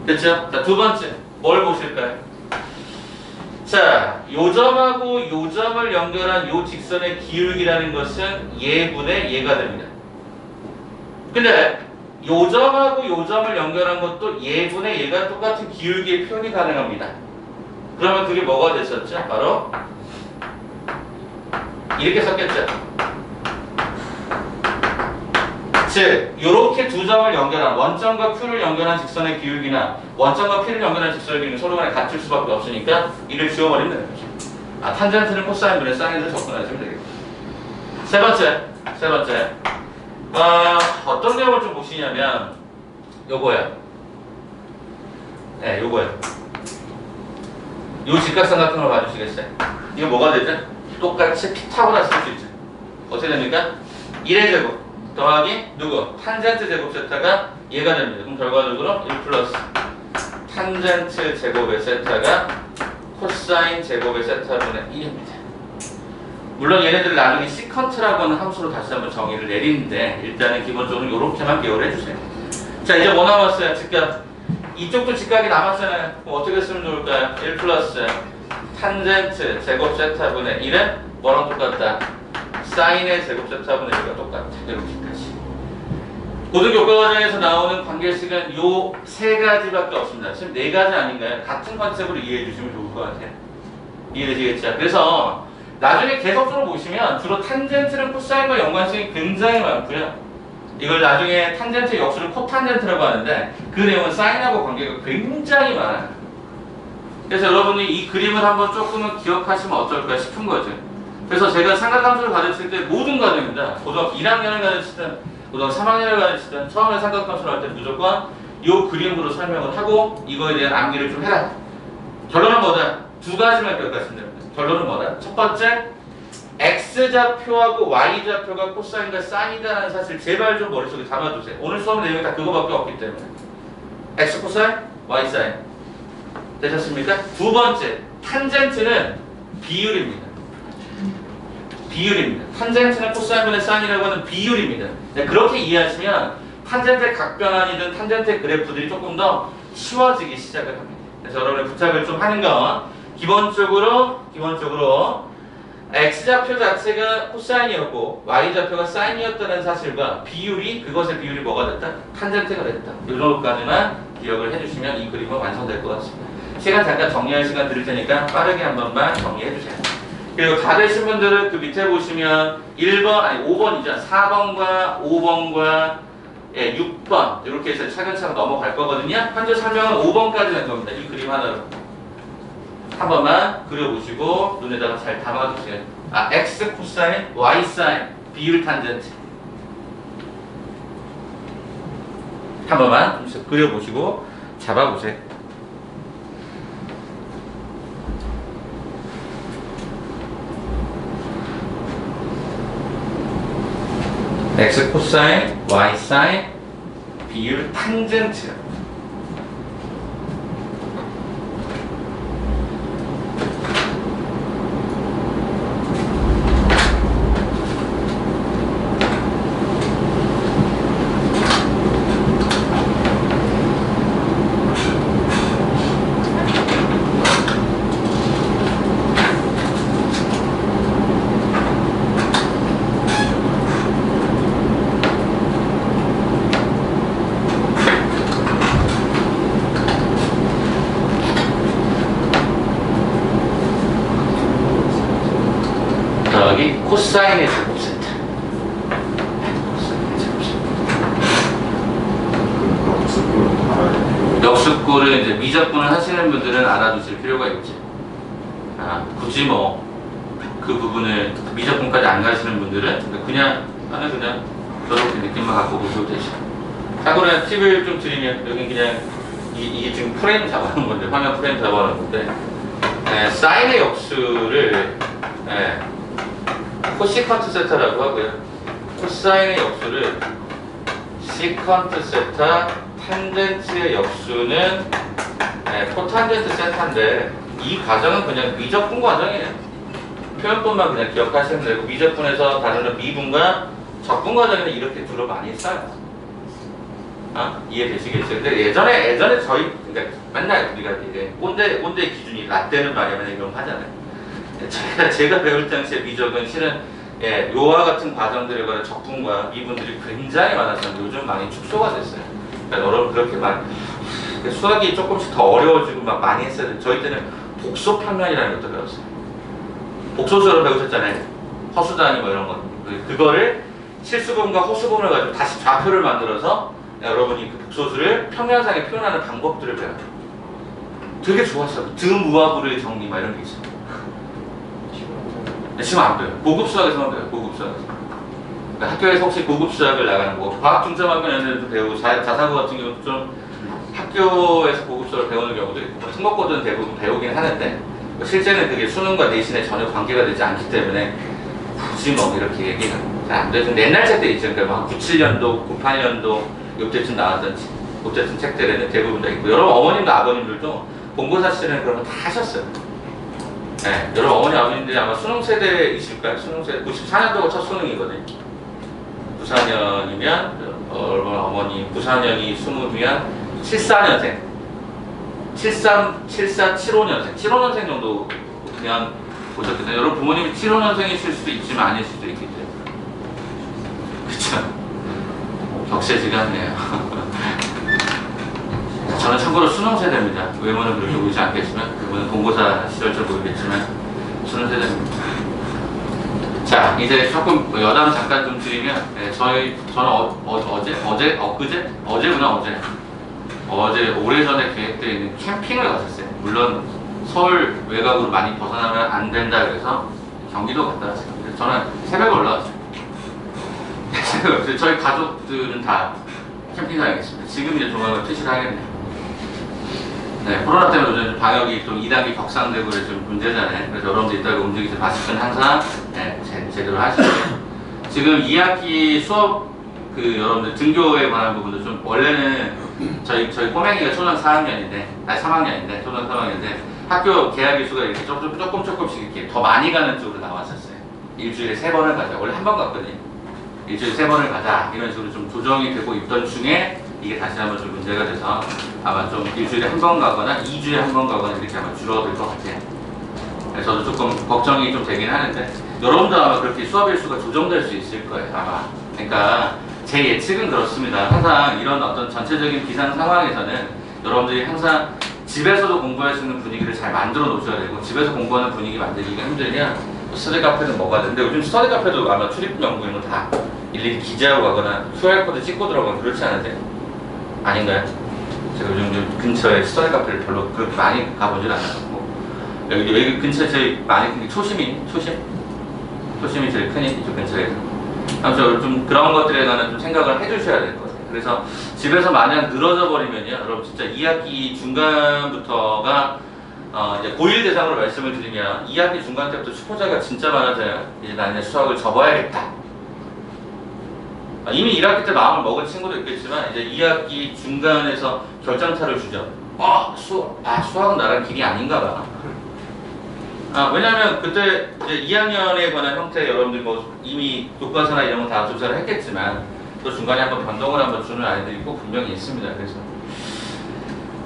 됐죠? 자, 두 번째, 뭘 보실까요? 자, 요 점하고 요 점을 연결한 요 직선의 기울기라는 것은 얘분의 얘가 됩니다. 근데 요 점하고 요 점을 연결한 것도 얘분의 얘가 똑같은 기울기의 표현이 가능합니다. 그러면 그게 뭐가 됐었죠? 바로 이렇게 썼겠죠? 즉 이렇게 두 점을 연결한 원점과 Q를 연결한 직선의 기울기나 원점과 P를 연결한 직선의 기울기는 서로 간에 같을 수밖에 없으니까 이를 지워버리면 되는 거죠. 탄젠트는 코사인분의 사인으로 접근하시면 되겠다. 세 번째 어떤 내용을 좀 보시냐면 요거예요. 네, 요거예요. 요 직각선 같은 걸 봐주시겠어요? 이거 뭐가 되죠? 똑같이 피타고라 쓸 수 있죠. 어떻게 됩니까? 1의 제곱 더하기 누구? 탄젠트 제곱 세타가 얘가 됩니다. 그럼 결과적으로 1 플러스 탄젠트 제곱의 세타가 코사인 제곱의 세타분의 1입니다. 물론 얘네들 나중에 시컨트라고 하는 함수로 다시 한번 정의를 내리는데 일단은 기본적으로 이렇게만 기억을 해주세요. 자, 이제 뭐 남았어요? 직각. 이쪽도 직각이 남았잖아요. 그럼 어떻게 쓰면 좋을까요? 1 플러스 탄젠트 제곱 세타분의 1은 뭐랑 똑같다? 사인의 제곱 세타분의 1과 똑같다. 이렇게까지. 고등교과과정에서 나오는 관계식은 요 세 가지밖에 없습니다. 지금 네 가지 아닌가요? 같은 컨셉으로 이해해 주시면 좋을 것 같아요. 이해되시겠죠? 그래서 나중에 계속적으로 보시면 주로 탄젠트는 코사인과 연관성이 굉장히 많고요. 이걸 나중에 탄젠트 역수를 코탄젠트라고 하는데 그 내용은 사인하고 관계가 굉장히 많아요. 그래서 여러분이 이 그림을 한번 조금은 기억하시면 어떨까 싶은 거죠. 그래서 제가 삼각함수를 가르칠 때 모든 과정입니다. 고등학교 1학년을 가르치든 고등학교 3학년을 가르치든 처음에 삼각함수를 할 때 무조건 이 그림으로 설명을 하고 이거에 대한 암기를 좀 해라. 결론은 뭐다? 두 가지만 기억하시면 됩니다. 결론은 뭐다? 첫 번째, X좌표하고 Y좌표가 코사인과 사인이라는 사실 제발 좀 머릿속에 담아두세요. 오늘 수업 내용이 다 그거밖에 없기 때문에. X 코사인, Y 사인. 되셨습니까? 두 번째, 탄젠트는 비율입니다. 비율입니다. 탄젠트는 코사인분의 사인이라고 하는 비율입니다. 네, 그렇게 이해하시면 탄젠트의 각변환이든 탄젠트의 그래프들이 조금 더 쉬워지기 시작을 합니다. 그래서 여러분의 부착을 좀 하는 건 기본적으로 X좌표 자체가 코사인이었고 Y좌표가 사인이었다는 사실과 비율이 그것의 비율이 뭐가 됐다? 탄젠트가 됐다. 이런것까지만 기억을 해주시면 이 그림은 완성될 것 같습니다. 시간 잠깐 정리할 시간 드릴 테니까 빠르게 한 번만 정리해 주세요. 그리고 다 되신 분들은 그 밑에 보시면 5번이죠. 4번과 5번과 6번 이렇게 해서 차근차근 넘어갈 거거든요. 현재 설명은 5번까지 된 겁니다. 이 그림 하나로. 한 번만 그려보시고 눈에다가 잘 담아두세요. X 코사인, Y 사인, 비율 탄젠트. 한 번만 그려보시고 잡아보세요. X 코사인, Y 사인, 비율 탄젠트. 코사인의 제곱 세타. 역수꼴을 이제 미적분을 하시는 분들은 알아두실 필요가 있지. 굳이 뭐 그 부분을 미적분까지 안 가시는 분들은 그냥 저렇게 느낌만 갖고 보셔도 되죠. 참고로 팁을 좀 드리면 여기 그냥 이게 지금 프레임 잡아놓은 건데 화면 프레임 잡아놓은 건데 사인의 역수를 코시컨트 세타라고 하고요. 코사인의 역수를 시컨트 세타, 탄젠트의 역수는 코탄젠트 세타인데 이 과정은 그냥 미적분 과정이에요. 표현법만 그냥 기억하시면 되고 미적분에서 다루는 미분과 적분 과정에는 이렇게 주로 많이 써요. 이해되시겠죠? 근데 예전에 저희 그러니까 맨날 우리가 이제 꼰대 기준이 라떼는 말이면 이런 거 하잖아요. 제가 배울 당시에 미적은 실은 요와 같은 과정들에 관한 적분과 미분들이 굉장히 많았었는데 요즘 많이 축소가 됐어요. 그러니까 여러분 그렇게 수학이 조금씩 더 어려워지고 막 많이 했어야 돼요. 저희 때는 복소평면이라는 것도 배웠어요. 복소수를 배우셨잖아요. 허수단위 뭐 이런 거. 그거를 실수분과 호수분을 가지고 다시 좌표를 만들어서 여러분이 그 복소수를 평면상에 표현하는 방법들을 배워요. 되게 좋았어요. 드무하부의 정리 막 이런 게 있어요. 지금 안 돼요. 고급 수학에서만 배워요. 고급 수학에서. 그러니까 학교에서 혹시 고급 수학을 나가는 거, 과학 중점학교 연애도 배우고 자사고 같은 경우도 좀 학교에서 고급 수학을 배우는 경우도 있고, 승모코드는 대부분 배우긴 하는데 실제는 그게 수능과 내신에 전혀 관계가 되지 않기 때문에 굳이 뭐 이렇게 얘기가 잘 안 되죠. 옛날 책들 있죠. 그러니까 97년도, 98년도 이때쯤 나왔던 그때쯤 책들에는 대부분 다 있고, 여러분 어머님도 아버님들도 본고사 시절에는 그런 거 다 하셨어요. 네, 여러분 어머니 아버님들이 아마 수능 세대이실까요? 수능 세대 94년도가 첫 수능이거든요. 94년이면 어머니 94년이 20이면 74년생 73, 74, 75년생 75년생 정도 그냥 보셨겠네요. 여러분 부모님이 75년생이실 수도 있지만 아닐 수도 있기 때문에 그쵸? 격세지감이네요. 저는 참고로 수능 세대입니다. 외모는 그렇게 보이지 않겠지만 그분은 본고사 시절처럼 보이겠지만 수능 세대입니다. 자, 이제 조금 여담 잠깐 좀 드리면, 저는 어제 오래전에 계획되어 있는 캠핑을 갔었어요. 물론 서울 외곽으로 많이 벗어나면 안 된다 그래서 경기도 갔다 왔어요. 그래서 저는 새벽에 올라왔어요. 저희 가족들은 다 캠핑 가야겠습니다. 지금 이제 조만간 퇴실을 하겠네요. 네, 코로나 때문에 요즘 방역이 좀 2단계 격상되고 그래서 좀 문제잖아요. 그래서 여러분들 이따가 움직이지 마시면 항상 제대로 하시고요. 지금 2학기 수업 여러분들 등교에 관한 부분도 좀 원래는 저희 꼬맹이가 초등 3학년인데 초등 3학년인데 학교 개학 일수가 이렇게 조금씩 이렇게 더 많이 가는 쪽으로 나왔었어요. 일주일에 3번을 가자. 원래 한 번 갔거든요. 일주일에 3번을 가자. 이런 식으로 좀 조정이 되고 있던 중에 이게 다시 한번 좀 문제가 돼서 아마 좀 일주일에 한 번 가거나 2주에 한 번 가거나 이렇게 아마 줄어들 것 같아요. 그래서 저도 조금 걱정이 좀 되긴 하는데 여러분도 아마 그렇게 수업 일수가 조정될 수 있을 거예요. 아마. 그러니까 제 예측은 그렇습니다. 항상 이런 어떤 전체적인 비상 상황에서는 여러분들이 항상 집에서도 공부할 수 있는 분위기를 잘 만들어 놓으셔야 되고, 집에서 공부하는 분위기 만들기가 힘들면 스터디 카페는 뭐가 되는데, 요즘 스터디 카페도 아마 출입 연구인은 다 일일이 기재하고 가거나 QR코드 찍고 들어가거나 그렇지 않으세요? 아닌가요? 제가 요즘 근처에 스터디 카페를 별로 그렇게 많이 가보질 않았고, 여기 근처에 제일 많이 큰 게 초심이 제일 크니 이쪽 근처에서. 아무튼 좀 그런 것들에 관한 좀 생각을 해주셔야 될 것 같아요. 그래서 집에서 만약 늘어져 버리면요, 여러분 진짜 2학기 중간부터가 이제 고1 대상으로 말씀을 드리면 2학기 중간 때부터 수포자가 진짜 많아져요. 이제 나는 수학을 접어야겠다. 이미 1학기 때 마음을 먹은 친구도 있겠지만 이제 2학기 중간에서 결정타를 주죠. 수학은 나랑 길이 아닌가 봐. 왜냐하면 그때 이제 2학년에 관한 형태 여러분들 뭐 이미 교과서나 이런 거 다 조사를 했겠지만 또 중간에 한번 변동을 한번 주는 아이들이 꼭 분명히 있습니다. 그래서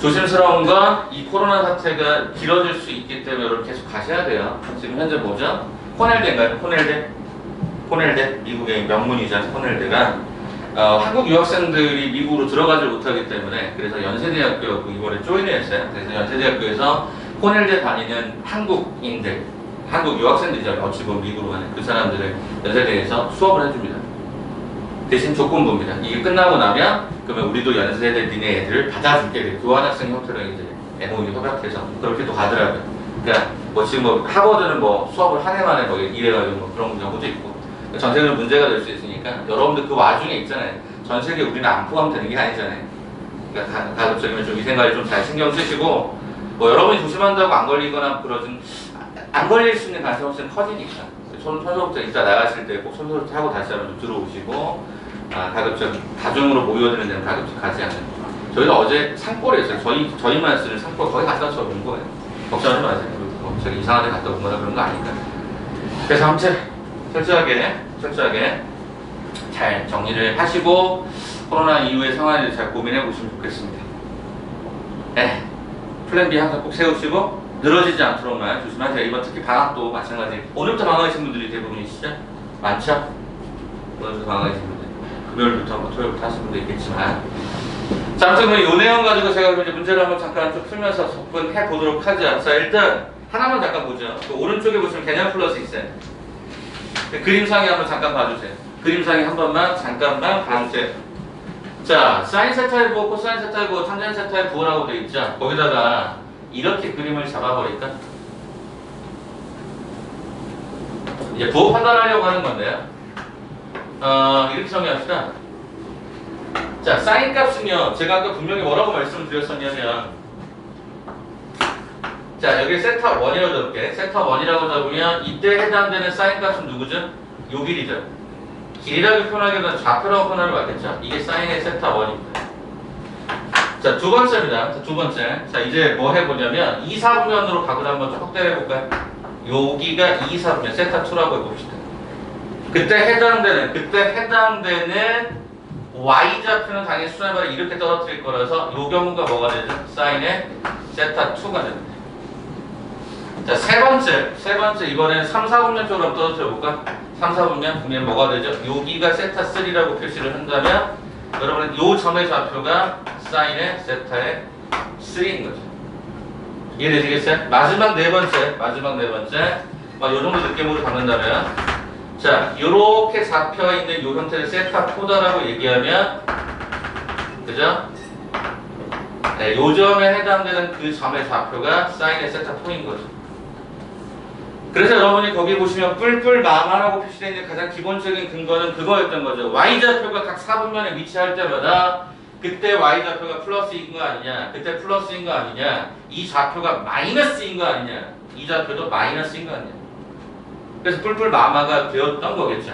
조심스러운 건 이 코로나 사태가 길어질 수 있기 때문에 여러분 계속 가셔야 돼요. 지금 현재 뭐죠? 코넬대인가요? 코넬대 미국의 명문이자 코넬대가 한국 유학생들이 미국으로 들어가지 못하기 때문에 그래서 연세대학교 이번에 조인을 했어요. 그래서 연세대학교에서 코넬대 다니는 한국인들, 한국 유학생들이죠. 어찌 보면 미국으로 가는 그 사람들을 연세대에서 수업을 해줍니다. 대신 조건부입니다. 이게 끝나고 나면 그러면 우리도 연세대 니네 애들을 받아줄게. 교환학생 형태로 이제 MOU 협약해서 그렇게 또 가더라고요. 그러니까 뭐 지금 뭐 하버드는 뭐 수업을 한 해 만에 뭐 이래가지고 뭐 그런 경우도 있고 전 세계로 문제가 될 수 있으니까 여러분들 그 와중에 있잖아요. 전 세계 우리는 안 포함되는 게 아니잖아요. 그러니까 가급적이면 좀 이 생각을 좀 잘 신경 쓰시고. 뭐 여러분이 조심한다고 안 걸리거나 그러진 안 걸릴 수 있는 가능성이 훨씬 커지니까 손소부터 이따 나가실 때 꼭 손소부터 하고 다시 한번 좀 들어오시고 가급적 다중으로 모여드는 데는 가급적 가지 않는 거. 저희도 어제 산골에 있어요. 저희만 쓰는 산골 거기 갔다 와서 온 거예요. 걱정하지 마세요. 저기 이상한 데 갔다 온 거나 그런 거 아니까. 그래서 아무튼 철저하게 잘 정리를 하시고 코로나 이후의 상황을 잘 고민해 보시면 좋겠습니다. 네. 플랜 B 항상 꼭 세우시고 늘어지지 않도록만 조심하세요. 이번 특히 방학도 마찬가지. 오늘부터 방학하신 분들이 대부분이시죠? 많죠? 오늘부터 방학하신 분들. 금요일부터 토요일부터 하신 분도 있겠지만. 자, 아무튼 이 내용 가지고 제가 이제 문제를 한번 잠깐 좀 풀면서 접근해 보도록 하죠. 자, 일단 하나만 잠깐 보죠. 그 오른쪽에 보시면 개념 플러스 있어요. 그 그림상에 한번 잠깐 봐주세요. 그림상에 한 번만 잠깐만 봐주세요. 자, 사인 세타의 부호, 코사인 세타의 부호, 탄젠 세타의 부호라고 되어 있죠. 거기다가 이렇게 그림을 잡아버릴까? 이제 부호 판단하려고 하는 건데요. 이렇게 정리합시다. 자, 사인 값은요, 제가 아까 분명히 뭐라고 말씀을 드렸었냐면, 자, 여기 세타 1이라고 적을게. 세타 1이라고 적으면 이때 해당되는 사인 값은 누구죠? 요 길이죠. 길이라고 표현하기보다는 좌표라고 표현하는 거 맞겠죠? 이게 사인의 세타 1입니다. 자, 두 번째입니다. 자, 두 번째. 자, 이제 뭐 해보냐면 2, 4분면으로 각을 한번 좀 확대해 볼까요? 여기가 2, 4분면 세타 2라고 해봅시다. 그때 해당되는 y좌표는 당연히 수렴을 이렇게 떨어뜨릴 거라서 이 경우가 뭐가 되죠? 사인의 세타 2가 됩니다. 자, 세 번째 이번에는 3, 4분면 쪽으로 한번 떨어뜨려 볼까? 3, 4분면 보면 뭐가 되죠? 여기가 세타 3라고 표시를 한다면 여러분은 이 점의 좌표가 사인의 세타의 3인 거죠. 이해되시겠어요? 마지막 네 번째. 요 정도 느낌으로 잡는다면, 자, 요렇게 잡혀있는 요 형태를 세타 4다라고 얘기하면, 그죠? 네, 요 점에 해당되는 그 점의 좌표가 사인의 세타 4인 거죠. 그래서 여러분이 거기 보시면 뿔뿔 마마라고 표시되어 있는 가장 기본적인 근거는 그거였던 거죠. y좌표가 각 4분면에 위치할 때마다 그때 y좌표가 플러스인 거 아니냐, 그때 플러스인 거 아니냐, 이 좌표가 마이너스인 거 아니냐, 이 좌표도 마이너스인 거 아니냐. 그래서 뿔뿔 마마가 되었던 거겠죠.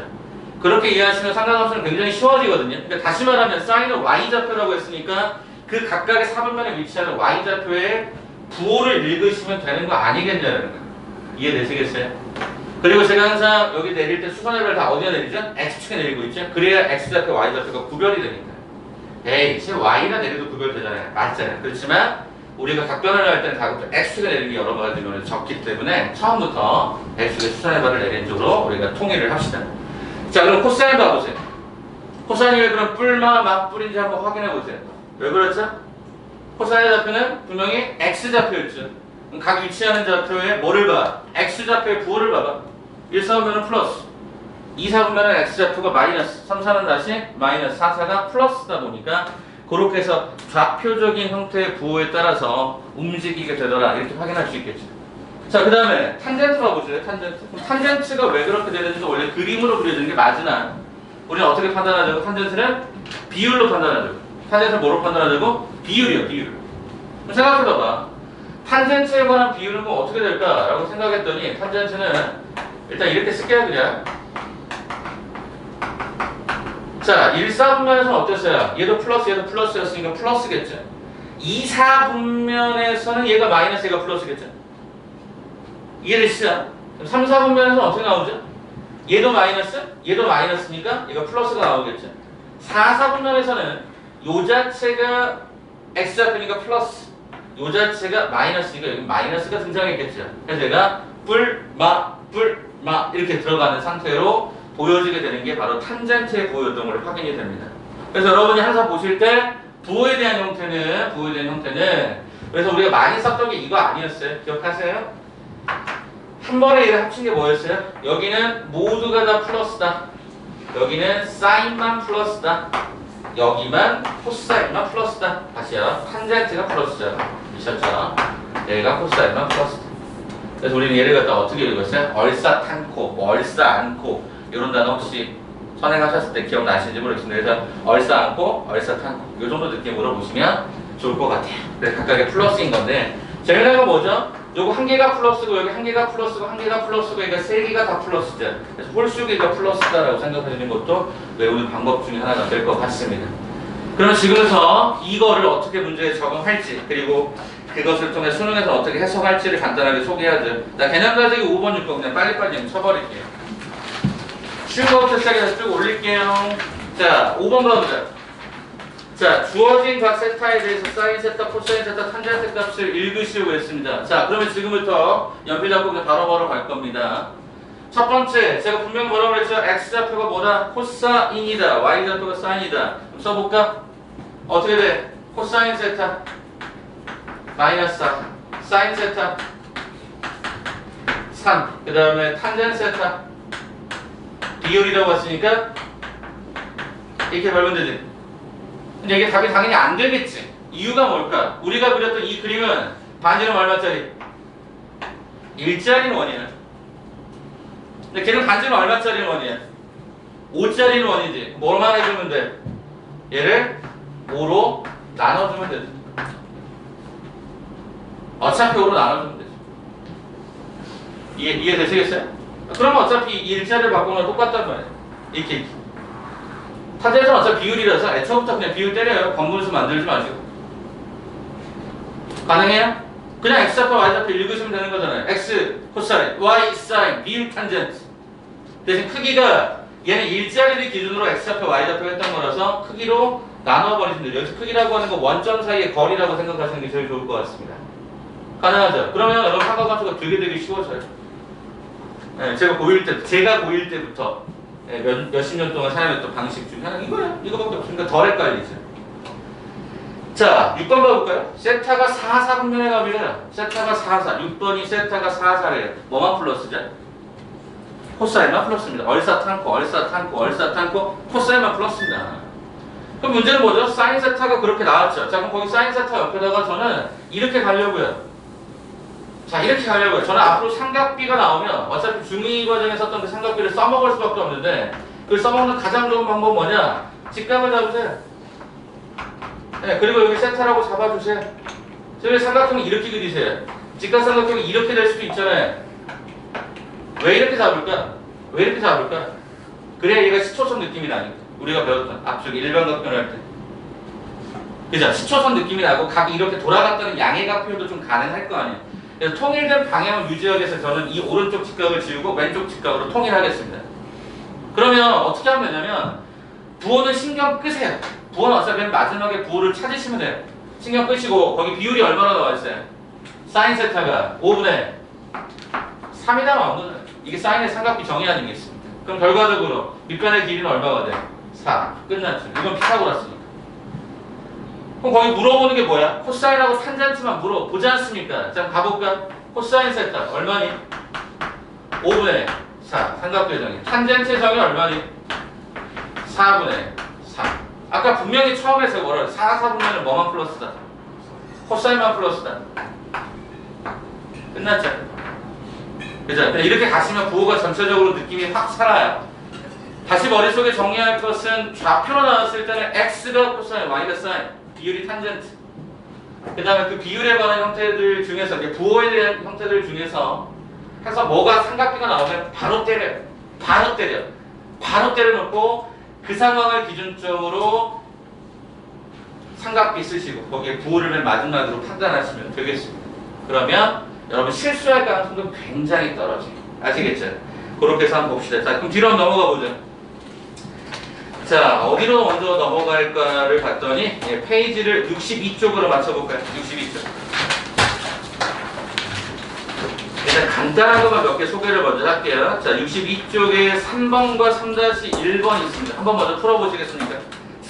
그렇게 이해하시면 상관없으면 굉장히 쉬워지거든요. 그러니까 다시 말하면 사인은 y좌표라고 했으니까 그 각각의 4분면에 위치하는 y좌표의 부호를 읽으시면 되는 거 아니겠냐는 거예요. 이해되시겠어요? 그리고 제가 항상 여기 내릴 때 수선회를 다 어디에 내리죠? X축에 내리고 있죠? 그래야 X좌표, Y좌표가 구별이 되니까. 에이, 제 Y나 내려도 구별되잖아요. 맞잖아요. 그렇지만 우리가 각변을 할 때는 가급적 X축에 내리는 게 여러 가지 면에서 적기 때문에 처음부터 X축에 수선회발을 내리는 쪽으로 우리가 통일을 합시다. 자, 그럼 코사인 봐보세요. 코사인이 왜 그럼 뿔마 맞뿔인지 한번 확인해 보세요. 왜 그렇죠? 코사인의 좌표는 분명히 X좌표였죠. 각 위치하는 좌표에 뭐를 봐? X좌표의 부호를 봐봐. 1, 4분면은 플러스, 2, 4분면은 X좌표가 마이너스, 3, 4는 다시 마이너스, 4, 4가 플러스다 보니까 그렇게 해서 좌표적인 형태의 부호에 따라서 움직이게 되더라. 이렇게 확인할 수 있겠죠. 자, 그 다음에 탄젠트 봐보세요. 탄젠트. 그럼 탄젠트가 왜 그렇게 되는지도 원래 그림으로 그려지는 게 맞으나 우리는 어떻게 판단하자고? 탄젠트는 비율로 판단하자고. 탄젠트를 뭐로 판단하자고? 비율이요, 비율. 그럼 생각해봐봐. 탄젠트에 관한 비율은 그럼 어떻게 될까? 라고 생각했더니 탄젠트는 일단 이렇게 쓸게요, 그냥. 자, 1, 4분면에서는 어땠어요? 얘도 플러스였으니까 플러스겠죠. 2, 4분면에서는 얘가 마이너스, 얘가 플러스겠죠. 이해되시죠? 3, 4분면에서는 어떻게 나오죠? 얘도 마이너스, 얘도 마이너스니까 얘가 플러스가 나오겠죠. 4, 4분면에서는 요 자체가 X좌표니까 플러스, 요 자체가 마이너스니까 여기 마이너스가 등장했겠죠. 그래서 얘가 뿔마 이렇게 들어가는 상태로 보여지게 되는 게 바로 탄젠트의 부호였던 걸 확인이 됩니다. 그래서 여러분이 항상 보실 때 부호에 대한 형태는 그래서 우리가 많이 썼던 게 이거 아니었어요? 기억하세요? 한 번에 얘를 합친 게 뭐였어요? 여기는 모두가 다 플러스다. 여기는 사인만 플러스다. 여기만 코사인만 플러스다. 다시요. 탄젠트가 플러스죠. 미쳤죠? 얘가 코사인만 플러스다. 그래서 우리는 얘를 갖다 어떻게 읽었어요? 얼싸탄코, 얼싸안코 이런 단어 혹시 선행하셨을 때 기억나시는지 모르겠습니다. 그래서 얼싸안코, 얼싸탄코 이 정도 느낌으로 보시면 좋을 것 같아요. 그래서 각각의 플러스인 건데 재미난 건 뭐죠? 요거 한 개가 플러스고 여기 한 개가 플러스고 한 개가 플러스고 그러니까 세 개가 다 플러스죠. 그래서 홀수개가 플러스다라고 생각하시는 것도 외우는 방법 중에 하나가 될 것 같습니다. 그럼 지금부터 이거를 어떻게 문제에 적용할지 그리고 그것을 통해 수능에서 어떻게 해석할지를 간단하게 소개하죠. 자, 개념 가지기 5번 6번 그냥 빨리빨리 좀 쳐버릴게요. 쉬운 거부터 시작해서 쭉 올릴게요. 자, 5번 봐보자. 자, 주어진 각 세타에 대해서 사인 세타, 코사인 세타, 탄젠트 값을 읽으시려고 했습니다. 자, 그러면 지금부터 연필 잡고 그냥 바로바로 갈 겁니다. 첫 번째, 제가 분명히 뭐라고 그랬죠? X좌표가 뭐다? 코사인이다. Y좌표가 사인이다. 그럼 써볼까? 어떻게 돼? 코사인 세타 마이너스 4, 사인 세타 3, 그 다음에 탄젠트 세타 비율이라고 했으니까 이렇게 벌면 되지. 근데 이게 답이 당연히 안 되겠지. 이유가 뭘까? 우리가 그렸던 이 그림은 반지름 얼마짜리? 1짜리는 원이야. 근데 걔는 반지름 얼마짜리는 원이야? 5짜리는 원이지. 뭐만 해주면 돼? 얘를 5로 나눠주면 되지. 어차피 5로 나눠주면 되지. 이해되시겠어요? 그러면 어차피 이 1짜리를 바꾸면 똑같단 말이야. 이렇게. 타자에서는 어차피 비율이라서 애초부터 그냥 비율 때려요. 번분수 만들지 마시고. 가능해요? 그냥 x좌표 y좌표 읽으시면 되는 거잖아요. x 코사인, y 사인, 비율 탄젠트. 대신 크기가 얘는 일자리를 기준으로 x좌표 y좌표 했던 거라서 크기로 나눠버리시면 돼요. 여기서 크기라고 하는 거 원점 사이의 거리라고 생각하시는 게 제일 좋을 것 같습니다. 가능하죠? 그러면 여러분 삼각함수가 되게 쉬워져요. 네, 제가 고1 때부터 몇십 년 동안 사용했던 방식 중에 하나 이거예요. 이거밖에 없으니까 덜 헷갈리죠. 자, 6번 봐볼까요? 세타가 4, 4분면의 값이래요. 세타가 4, 4. 6번이 세타가 4, 4래요. 뭐만 플러스죠? 코사인만 플러스입니다. 얼사탄코, 코사인만 플러스입니다. 그럼 문제는 뭐죠? 사인 세타가 그렇게 나왔죠. 자, 그럼 거기 사인 세타 옆에다가 저는 이렇게 가려고요. 자, 이렇게 가려고요. 저는 앞으로 삼각비가 나오면 어차피 중2 과정에 썼던 그 삼각비를 써먹을 수밖에 없는데 그걸 써먹는 가장 좋은 방법은 뭐냐? 직각을 잡으세요. 네, 그리고 여기 세타라고 잡아주세요. 저희 삼각형이 이렇게 그리세요. 직각 삼각형이 이렇게 될 수도 있잖아요. 왜 이렇게 잡을까? 왜 이렇게 잡을까? 그래야 얘가 시초선 느낌이 나니까. 우리가 배웠던 앞쪽 일반각표를 할 때. 그죠? 시초선 느낌이 나고 각이 이렇게 돌아갔다는 양의각 표현도 좀 가능할 거 아니에요. 그래서 통일된 방향을 유지하기 위해서 저는 이 오른쪽 직각을 지우고 왼쪽 직각으로 통일하겠습니다. 그러면 어떻게 하면 되냐면 부호는 신경 끄세요. 부호는 어차피 맨 마지막에 부호를 찾으시면 돼요. 신경 끄시고 거기 비율이 얼마나 나와 있어요? 사인 세타가 5분의 3이 나온 거죠. 이게 사인의 삼각비 정의 아니겠습니까? 그럼 결과적으로 밑변의 길이는 얼마가 돼요? 4. 끝났죠. 이건 피타고라스니까. 그럼 거기 물어보는 게 뭐야? 코사인하고 탄젠트만 물어보지 않습니까? 자, 가볼까? 코사인 세타 얼마니? 5분의 4. 삼각비의 정의. 탄젠트의 정의 얼마니? 4분의 3. 아까 분명히 처음에서 뭐라 그래? 4, 4분면은 뭐만 플러스다? 코사인만 플러스다. 끝났죠? 그죠? 이렇게 가시면 부호가 전체적으로 느낌이 확 살아요. 다시 머릿속에 정리할 것은 좌표로 나왔을 때는 x가 코사인, y가 사인, 비율이 탄젠트. 그 다음에 그 비율에 관한 형태들 중에서, 이제 부호에 대한 형태들 중에서 해서 뭐가 삼각비가 나오면 바로 때려요. 바로 때려놓고 그 상황을 기준점으로 삼각비 쓰시고 거기에 부호를 맨 마지막으로 판단하시면 되겠습니다. 그러면 여러분 실수할 가능성도 굉장히 떨어져요. 아시겠죠? 그렇게 해서 한번 봅시다. 자, 그럼 뒤로 한번 넘어가 보죠. 자, 어디로 먼저 넘어갈까를 봤더니 페이지를 62쪽으로 맞춰볼까요? 62쪽. 일단 간단한 것만 몇 개 소개를 먼저 할게요. 자, 62쪽에 3번과 3-1번이 있습니다. 한번 먼저 풀어보시겠습니까?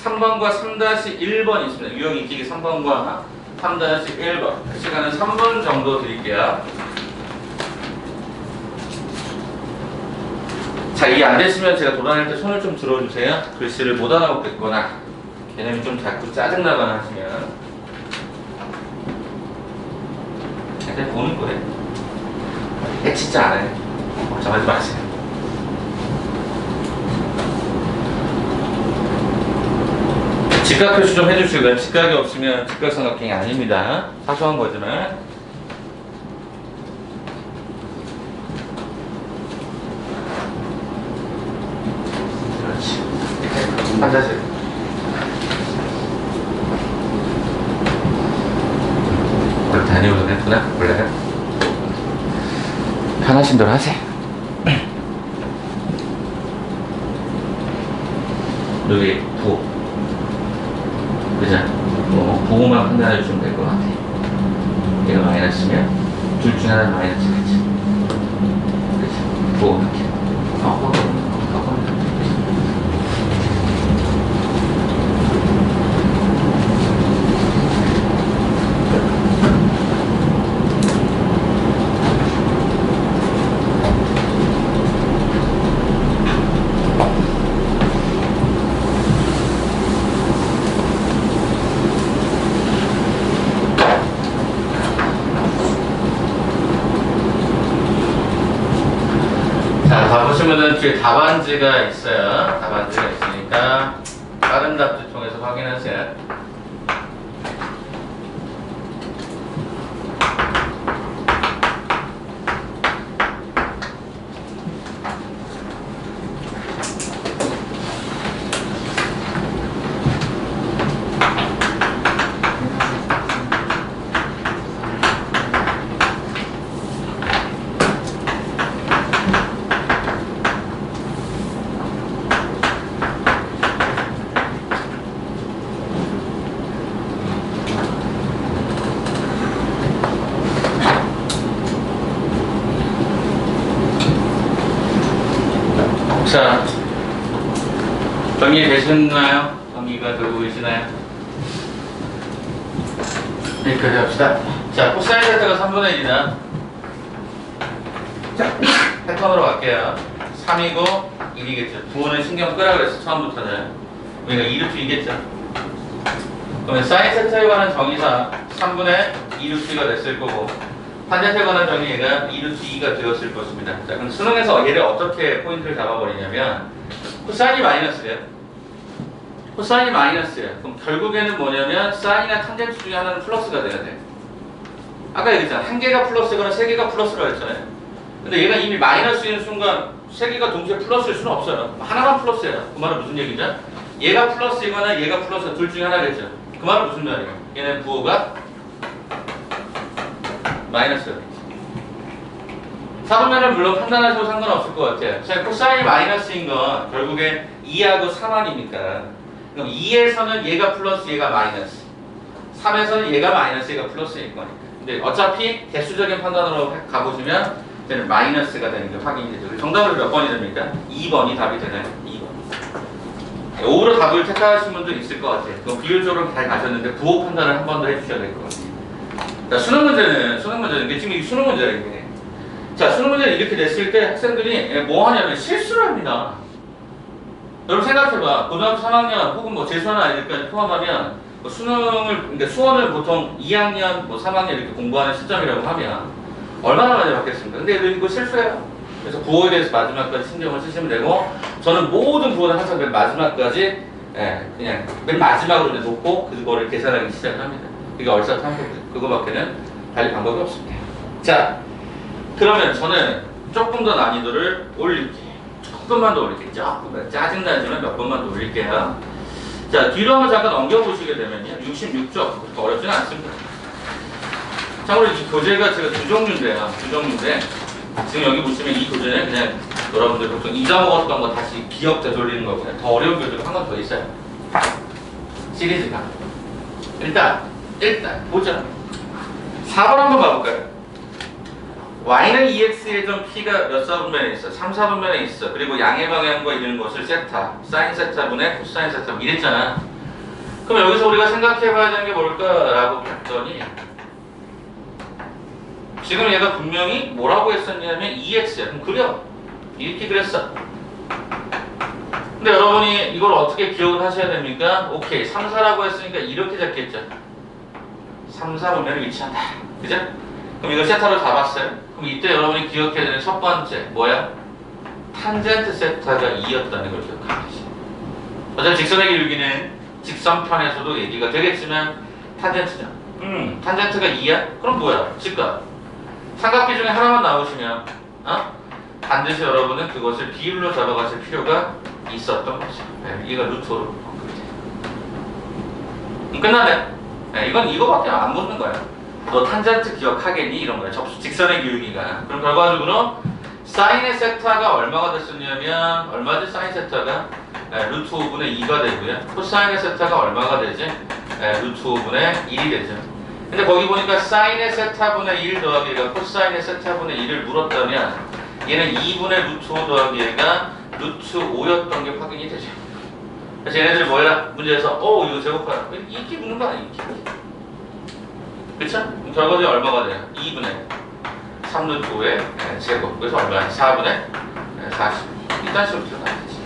3번과 3-1번이 있습니다. 유형 익히기 3번과 3-1번. 그 시간은 3분 정도 드릴게요. 자, 이게 안 됐으면 제가 도전할 때 손을 좀 들어주세요. 글씨를 못 알아보겠거나 개념이 좀 자꾸 짜증나거나 하시면 그냥 보는 거예요. 해치지 않아요. 걱정하지 마세요. 직각 표시 좀 해주시고요. 직각이 없으면 직각삼각형이 아닙니다. 사소한 거지만. 그렇지. 앉아세요. 원래 다녀오던 했구나? 원래 편하신 대로 하세요. 여기 부. 그죠? 부호만 판단해 주시면 될 것 같아요. 얘가 마이너스면 둘 중에 하나는 마이너스겠지. 그죠? 부호 이렇게. 그러면은 뒤에 답안지가 있어요. 답안지가 있으니까 다른 답지 통해서 확인하세요. 자, 정리되셨나요? 정리가 되고 계시나요? 여기까지 합시다. 자, 코사인 세타가 3분의 1이다. 자, 패턴으로 갈게요. 3이고 1이겠죠. 부호는 신경 끄라 그랬어, 처음부터는. 우리가 2루트 2겠죠. 그러면 사인 세타에 관한 정의상 3분의 2루트가 됐을 거고, 탄젠트에 관한 정의가 2루트 2가 되었을 것입니다. 자, 그럼 수능에서 얘를 어떻게 포인트를 잡아버리냐면, 코사인이 마이너스예요. 코사인이 마이너스예요. 그럼 결국에는 뭐냐면 사인이나 탄젠트 중에 하나는 플러스가 돼야 돼. 아까 얘기했잖아. 한 개가 플러스거나 세 개가 플러스라고 했잖아요. 근데 얘가 이미 마이너스인 순간 세 개가 동시에 플러스일 수는 없어요. 하나만 플러스예요. 그 말은 무슨 얘기죠? 얘가 플러스이거나 얘가 플러스 둘 중에 하나겠죠. 그 말은 무슨 말이에요? 얘는 부호가 마이너스예요. 사분면을 물론 판단하셔도 상관없을 것 같아요. 자, 코사인이 마이너스인 건 결국에 2하고 3 아닙니까? 그럼 2에서는 얘가 플러스 얘가 마이너스, 3에서는 얘가 마이너스 얘가 플러스일 거니까. 근데 어차피 개수적인 판단으로 가보시면 얘는 마이너스가 되는 게 확인이 되죠. 정답은 몇 번이 됩니까? 2번이 답이 되나요? 2번. 5로 답을 택하신 분도 있을 것 같아요. 그럼 비율적으로 잘 가셨는데 부호 판단을 한 번 더 해주셔야 될 것 같아요. 자, 수능 문제는 이게 지금 수능 문제예요. 이게. 자, 수능 문제를 이렇게 냈을 때 학생들이 뭐 하냐면 실수를 합니다. 여러분 생각해봐. 고등학교 3학년 혹은 뭐 재수하는 아이들까지 포함하면 뭐 수능을, 그러니까 수원을 보통 2학년, 뭐 3학년 이렇게 공부하는 시점이라고 하면 얼마나 많이 받겠습니까? 근데 애들이 이거 실수해요. 그래서 부호에 대해서 마지막까지 신경을 쓰시면 되고, 저는 모든 부호는 항상 맨 마지막까지 그냥 맨 마지막으로 놓고 그거를 계산하기 시작을 합니다. 이게 얼싸탐구죠. 그거밖에는 달리 방법이 없습니다. 자, 그러면 저는 조금 더 난이도를 올릴게요. 조금만 더 올릴게요. 조금 짜증나지만 몇 번만 더 올릴게요. 자, 뒤로 한번 잠깐 넘겨보시게 되면요. 66쪽. 어렵지는 않습니다. 참고로 이 교재가 제가 두 종류인데요. 지금 여기 보시면 이 교재는 그냥 여러분들 보통 잊어먹었던 거 다시 기억 되돌리는 거고요. 더 어려운 교재가 한 번 더 있어요. 시리즈가. 일단 보자. 4번 한번 봐볼까요? y는 2x의 점 p가 몇 사분면에 있어? 3, 4분면에 있어. 그리고 양의 방향과 이르는 것을 세타, 사인 세타분의 코사인 세타 이랬잖아. 그럼 여기서 우리가 생각해봐야 되는 게 뭘까라고 봤더니, 지금 얘가 분명히 뭐라고 했었냐면 2x야. 그럼 그려. 이렇게 그랬어. 근데 여러분이 이걸 어떻게 기억을 하셔야 됩니까? 오케이, 3, 4라고 했으니까 이렇게 잡겠죠. 3, 4분면에 위치한다. 그죠? 그럼 이걸 세타로 잡았어요. 그럼 이때 여러분이 기억해야 되는 첫 번째 뭐야? 탄젠트 세타가 2였다는 걸 기억하시죠. 어차피 직선의 기울기는 직선편에서도 얘기가 되겠지만 탄젠트죠. 탄젠트가 2야? 그럼 뭐야? 즉각 삼각비 중에 하나만 나오시면 반드시 여러분은 그것을 비율로 잡아가실 필요가 있었던 거죠. 이거 루트로 끝나네. 이건 이거밖에 안 묻는 거야. 너 탄젠트 기억하겠니? 이런 거야. 직선의 기울기가. 그럼 결과적으로 사인의 세타가 얼마가 됐었냐면, 얼마지 사인 세타가? 루트 5분의 2가 되고요. 코사인의 세타가 얼마가 되지? 루트 5분의 1이 되죠. 근데 거기 보니까 사인의 세타분의 1 더하기 얘가 코사인의 세타분의 1을 물었다면, 얘는 2분의 루트 5 더하기 얘가 루트 5였던 게 확인이 되죠. 그래서 얘네들이 뭐야? 문제에서 이거 제곱하라. 이렇게 묻는 거 아니야? 이렇게. 그쵸? 결과적으로 얼마가 돼요? 2분의 3루트 5의 제곱. 그래서 얼마야? 4분의 40. 이딴 식으로 나와야지.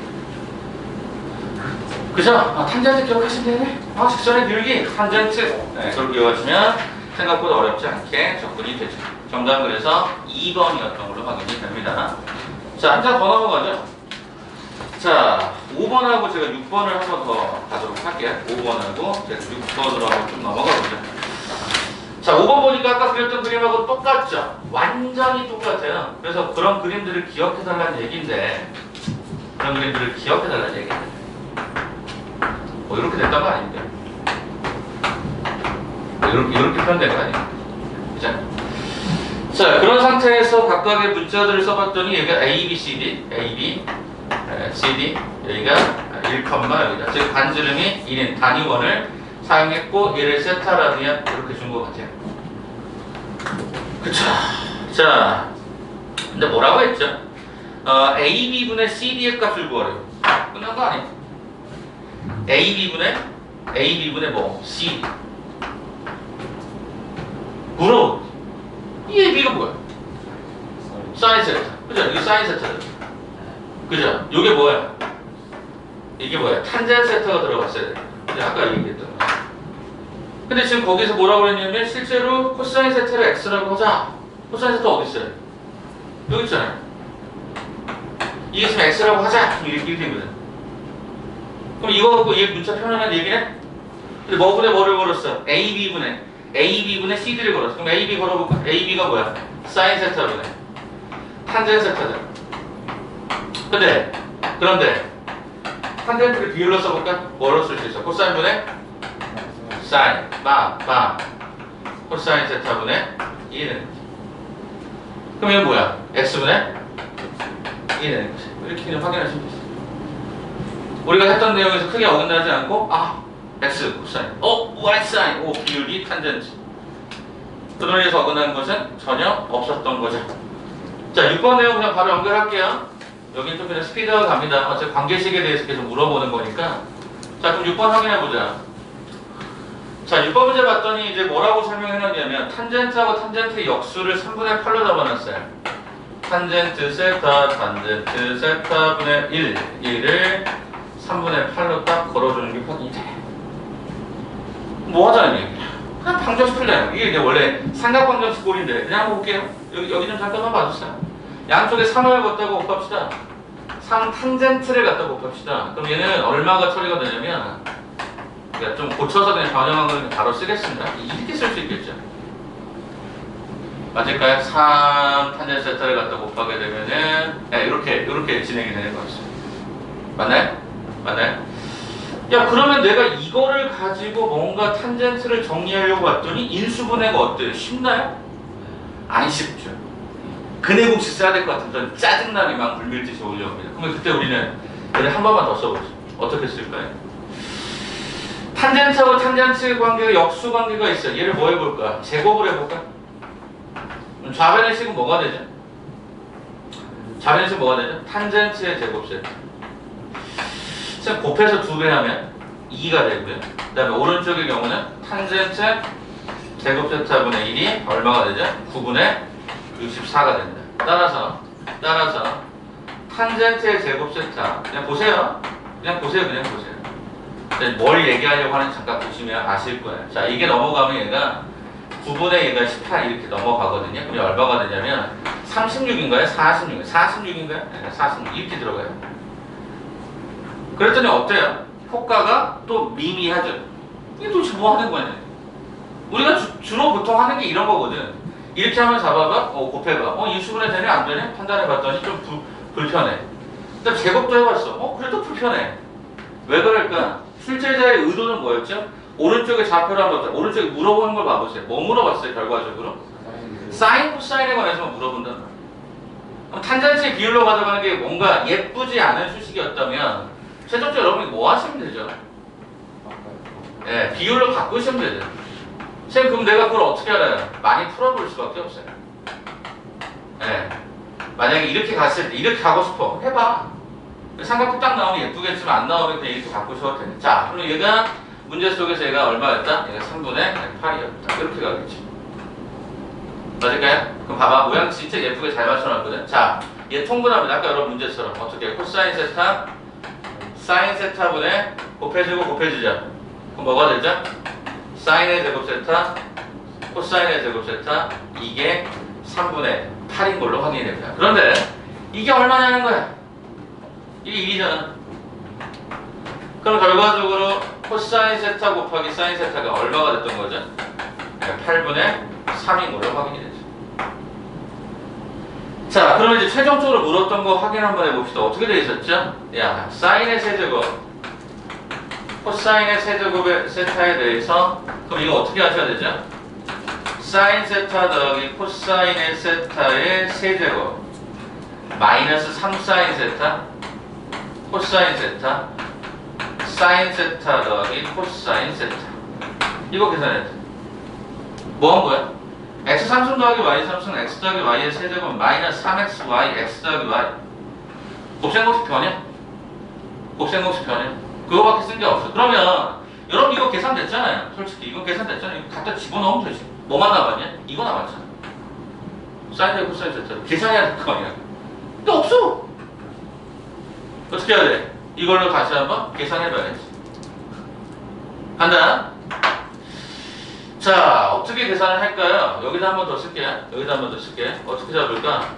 그죠? 탄젠트 기억하시면 되네. 직선의 기울기, 탄젠트. 그걸 기억하시면 생각보다 어렵지 않게 접근이 되죠. 정답은 그래서 2번이었던 걸로 확인이 됩니다. 자, 한 장 더 넘어가죠. 자, 5번하고 제가 6번을 한 번 더 가도록 할게요. 5번하고 제가 6번으로 한번 좀 넘어가 보죠. 자, 5번 보니까 아까 그렸던 그림하고 똑같죠? 완전히 똑같아요. 그래서 그런 그림들을 기억해달라는 얘기인데, 그런 그림들을 기억해달라는 얘기인데, 뭐 이렇게 됐던 거 아닌데, 뭐 이렇게 표현된 거 아니에요. 그죠? 자, 그런 상태에서 각각의 문자들을 써봤더니 여기가 A, B, C, D, A, B, C, D, 여기가 1, 여기다. 즉 반지름이 1인 단위원을 사용했고 얘를 세타라디안 이렇게 준 것 같아요. 그쵸? 자, 근데 뭐라고 했죠? A, B분의 C, D의 값을 구하래요. 끝난 거 아니에요? A, B분의 뭐? C, D. 물어. 이 A, B가 뭐야? 사인 세타. 그죠? 이게 사인 세타죠. 그죠? 이게 뭐야? 이게 뭐야? 탄젠 세타가 들어갔어야 돼. 그죠? 아까 얘기했던 거. 근데 지금 거기서 뭐라고 했냐면 실제로 코사인 세타를 x라고 하자. 코사인 세타 어디 있어요? 여기 있잖아요. 이게 지금 x라고 하자. 이렇게 되거든. 그럼 이거 갖고 얘 문자 표현하는 얘기네? 근데 뭐분의 뭐를 걸었어? AB분의 CD를 걸었어. 그럼 AB 걸어볼까? AB가 뭐야? 사인 세타분의 탄젠 세타잖아. 그런데 탄젠트를 비율로 써볼까? 뭐로 쓸 수 있어? 코사인분의 사인, 코사인 세타분의 1은 그럼 이건 뭐야? x분의 1은 이렇게 그냥 확인하시면 되겠어. 우리가 했던 내용에서 크게 어긋나지 않고 x 코사인, y 사인, 비율이 탄젠트 그동안에서 어긋난 것은 전혀 없었던 거죠. 자, 6번 내용 그냥 바로 연결할게요. 여긴 좀 그냥 스피드가 갑니다. 어차피 관계식에 대해서 계속 물어보는 거니까. 자, 그럼 6번 확인해보자. 자, 6번 문제 봤더니 이제 뭐라고 설명해놨냐면 탄젠트하고 탄젠트의 역수를 3분의 8로 잡아놨어요. 탄젠트 세타분의 1을 3분의 8로 딱 걸어주는 게 확인이 돼. 뭐 하자는 얘기야? 그냥 방정식 풀려요. 이게 원래 삼각방정식 꼴인데 그냥 한번 볼게요. 여기 좀 잠깐만 봐주세요. 양쪽에 3을 갖다가 곱합시다. 3 탄젠트를 갖다 곱합시다. 그럼 얘는 얼마가 처리가 되냐면 그러니까 좀 고쳐서 그냥 변형한 걸 바로 쓰겠습니다. 이렇게 쓸 수 있겠죠. 맞을까요? 3 탄젠트 세타를 갖다 곱하게 되면은 이렇게 진행이 되는 것 같습니다. 맞나요? 야, 그러면 내가 이거를 가지고 뭔가 탄젠트를 정리하려고 봤더니 인수분해가 어때요? 쉽나요? 안 쉽죠. 근해공식 써야 될 것 같으면 짜증나게 막 물밀듯이 올려옵니다. 그러면 그때 우리는 얘를 한 번만 더 써보죠. 어떻게 쓸까요? 탄젠트하고 탄젠트 관계가 역수 관계가 있어요. 얘를 뭐 해볼까? 제곱을 해볼까? 좌변의 식은 뭐가 되죠? 탄젠트의 제곱 세트. 지금 곱해서 2배 하면 2가 되고요. 그 다음에 오른쪽의 경우는 탄젠트 제곱 세타분의 1이 얼마가 되죠? 9분의 64가 됩니다. 따라서 탄젠트의 제곱 세타 그냥 보세요. 뭘 얘기하려고 하는지 잠깐 보시면 아실 거예요. 자, 이게 넘어가면 얘가 9분의 얘가 18 이렇게 넘어가거든요. 그럼 얼마가 되냐면 36인가요? 46인가요? 네, 46 이렇게 들어가요. 그랬더니 어때요? 효과가 또 미미하죠. 이게 도대체 뭐 하는 거냐? 우리가 주로 보통 하는 게 이런 거거든. 이렇게 하면 잡아봐, 곱해봐. 인수분해 되네, 안 되네? 판단해봤더니 좀 불편해. 그다음 제곱도 해봤어. 그래도 불편해. 왜 그럴까? 출제자의 의도는 뭐였죠? 오른쪽에 좌표를 한번 보자. 오른쪽에 물어보는 걸 봐보세요. 뭐 물어봤어요, 결과적으로? 사인, 코사인에 관해서만 물어본다. 그럼 탄젠트의 비율로 가져가는 게 뭔가 예쁘지 않은 수식이었다면 최종적으로 여러분이 뭐 하시면 되죠? 네, 비율로 바꾸시면 되죠. 선생님, 그럼 내가 그걸 어떻게 알아요? 많이 풀어볼 수밖에 없어요. 네. 만약에 이렇게 갔을 때 이렇게 가고 싶어. 해봐. 삼각형 딱 나오면 예쁘겠지만 안 나오면 그냥 이렇게 바꾸셔도 되는. 자, 그럼 얘가 문제 속에서 얘가 얼마였다? 얘가 3분의 8이었다. 이렇게 가겠지. 맞을까요? 그럼 봐봐. 모양 진짜 예쁘게 잘 맞춰놨거든. 자, 얘 통분합니다. 아까 여러분 문제처럼 어떻게 코사인 세타, 사인 세타분의 곱해주죠. 그럼 뭐가 되죠? 사인의 제곱 세타, 코사인의 제곱 세타, 이게 3분의 8인 걸로 확인이 됩니다. 그런데 이게 얼마냐는 거야. 이게 1이잖아. 그럼 결과적으로 코사인 세타 곱하기 사인 세타가 얼마가 됐던 거죠? 8분의 3인 걸로 확인이 되죠. 자, 그러면 이제 최종적으로 물었던 거 확인 한번 해봅시다. 어떻게 되어 있었죠? 야, 사인의 세제곱, 코사인의 세제곱의 세타에 대해서, 그럼 이거 어떻게 하셔야 되죠? 사인 세타 더하기 코사인의 세타의 세제곱 마이너스 3사인 세타 코사인 세타 사인 세타 더하기 코사인 세타, 이거 계산해야 돼. 뭐 한 거야? x 3승 더하기 y 3승 x 더하기 y의 세제곱 마이너스 3xy x 더하기 y. 곱셈공식 변이야? 곱셈공식 변이야? 그거밖에 쓴 게 없어. 그러면 여러분 이거 계산됐잖아요. 솔직히 이거 계산됐잖아요. 이거 갖다 집어넣으면 되지. 뭐만 남았냐? 이거 남았잖아. 사인 대 코사인 세타 계산해야 될 거 아니야. 또 없어. 어떻게 해야 돼? 이걸로 다시 한번 계산해봐야지. 간다. 자, 어떻게 계산을 할까요? 여기다 한 번 더 쓸게. 여기다 한 번 더 쓸게. 어떻게 잡을까?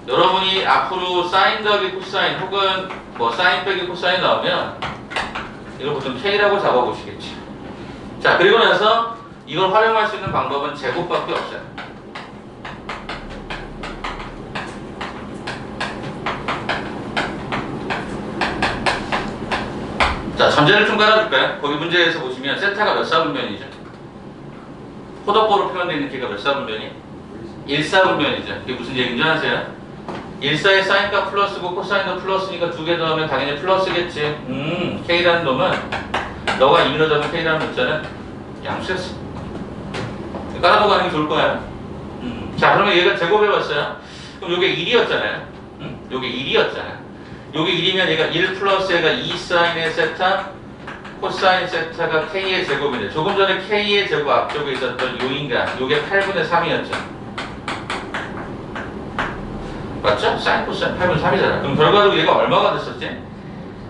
여러분이 앞으로 사인 더하기 코사인 혹은 뭐 사인 빼기 코사인 나오면 이걸 보통 K라고 잡아보시겠지. 자, 그리고 나서 이걸 활용할 수 있는 방법은 제곱밖에 없어요. 자, 전제를 좀 깔아줄까요? 거기 문제에서 보시면 세타가 몇 사분면이죠? 호덕보로 표현되어 있는 K가 몇 사분면이? 1사분면이죠. 그게 무슨 얘기인지 아세요? 1사의 사인값 플러스고 코사인도 플러스니까 두 개 더하면 당연히 플러스겠지. K라는 놈은 너가 임의로 잡은 K라는 문자는 양수였어. 깔아두고 가는 게 좋을 거야. 자, 그러면 얘가 제곱해봤어요. 그럼 요게 1이었잖아요. 요게 1이었잖아요. 요게 1이면 얘가 1 플러스 얘가 2 사인의 세타 코사인 세타가 K의 제곱인데 조금 전에 K의 제곱 앞쪽에 있었던 요 인간 요게 8분의 3이었죠. 맞죠? 사인 코사인 8분의 3이잖아. 그럼 결과적으로 얘가 얼마가 됐었지?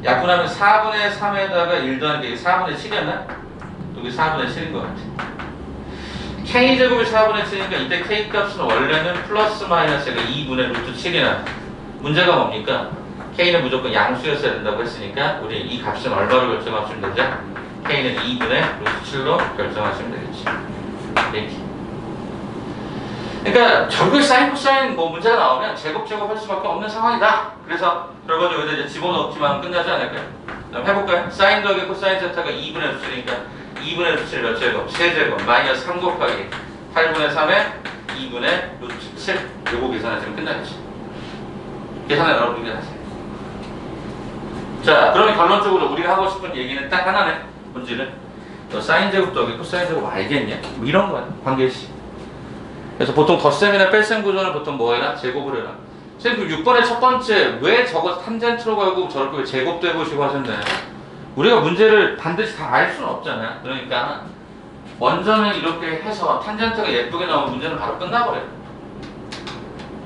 약분하면 4분의 3에다가 1 더하는 게 4분의 7이었나? 여기 4분의 7인 것 같아. K제곱이 4분의 7이니까 이때 K값은 원래는 플러스 마이너스가 2분의 루트 7이나 문제가 뭡니까? K는 무조건 양수였어야 된다고 했으니까 우리 이 값은 얼마로 결정하시면 되죠? K는 2분의 루트 7로 결정하시면 되겠지. 이렇게. 그러니까 결국에 사인 코사인 뭐 문제가 나오면 제곱할 수밖에 없는 상황이다. 그래서 결과적으로 여기다 이제 집어넣기만 끝나지 않을까요? 그럼 해볼까요? 사인 더하기 코사인 세타가 2분의 루트 7이니까 2분의 루트 7 몇 제곱? 세제곱 마이너스 3 곱하기 8분의 3에 2분의 루트 7 요거 계산하시면 끝나겠지. 계산을 여러분이 하세요. 자, 그러면 결론적으로 우리가 하고 싶은 얘기는 딱 하나네. 본질은 너 사인 제곱 더하기 코사인 제곱 알겠냐? 뭐 이런 거야. 관계식. 그래서 보통 덧셈이나 뺄셈 구조는 보통 뭐 해라? 제곱을 해라. 선생님, 그 6번의 첫 번째 왜 저거 탄젠트로 걸고 저렇게 제곱도 해보시고 하셨네. 우리가 문제를 반드시 다 알 수는 없잖아요. 그러니까 원전을 이렇게 해서 탄젠트가 예쁘게 나오면 문제는 바로 끝나버려요.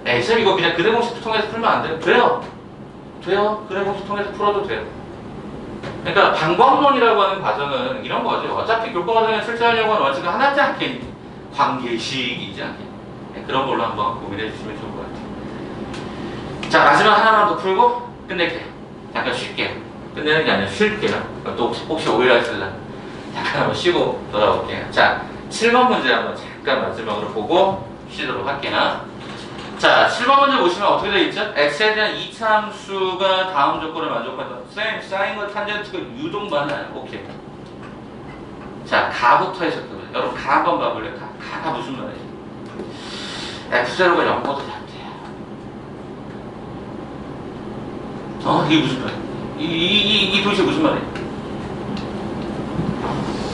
에이, 쌤 이거 그냥 그래 공식 통해서 풀면 안 돼요? 돼요. 돼요. 그래 공식 통해서 풀어도 돼요. 그러니까 방법론이라고 하는 과정은 이런 거죠. 어차피 교과 과정에 출제하려고 하는 원칙은 하나지 않겠니? 관계식이지 않겠니? 네, 그런 걸로 한번 고민해 주시면 좋을 것 같아요. 자, 마지막 하나만 더 풀고 끝낼게요. 잠깐 쉴게요. 끝내는 게 아니라 쉴게요. 또 혹시 오해가 있으려 잠깐 한번 쉬고 돌아올게요. 자, 7번 문제 한번 잠깐 마지막으로 보고 쉬도록 할게요. 자, 7번 문제 보시면 어떻게 되어 있죠? x에 대한 이차함수가 다음 조건을 만족한다. 쌤, 사인과 탄젠트가 유동반은 오케이. 자, 가부터 해석해보자. 여러분, 가 한번 봐볼래? 가가 무슨 말이지? f0가 0보다 작대요. 이게 무슨 말이야? 이 도대체 무슨 말이야?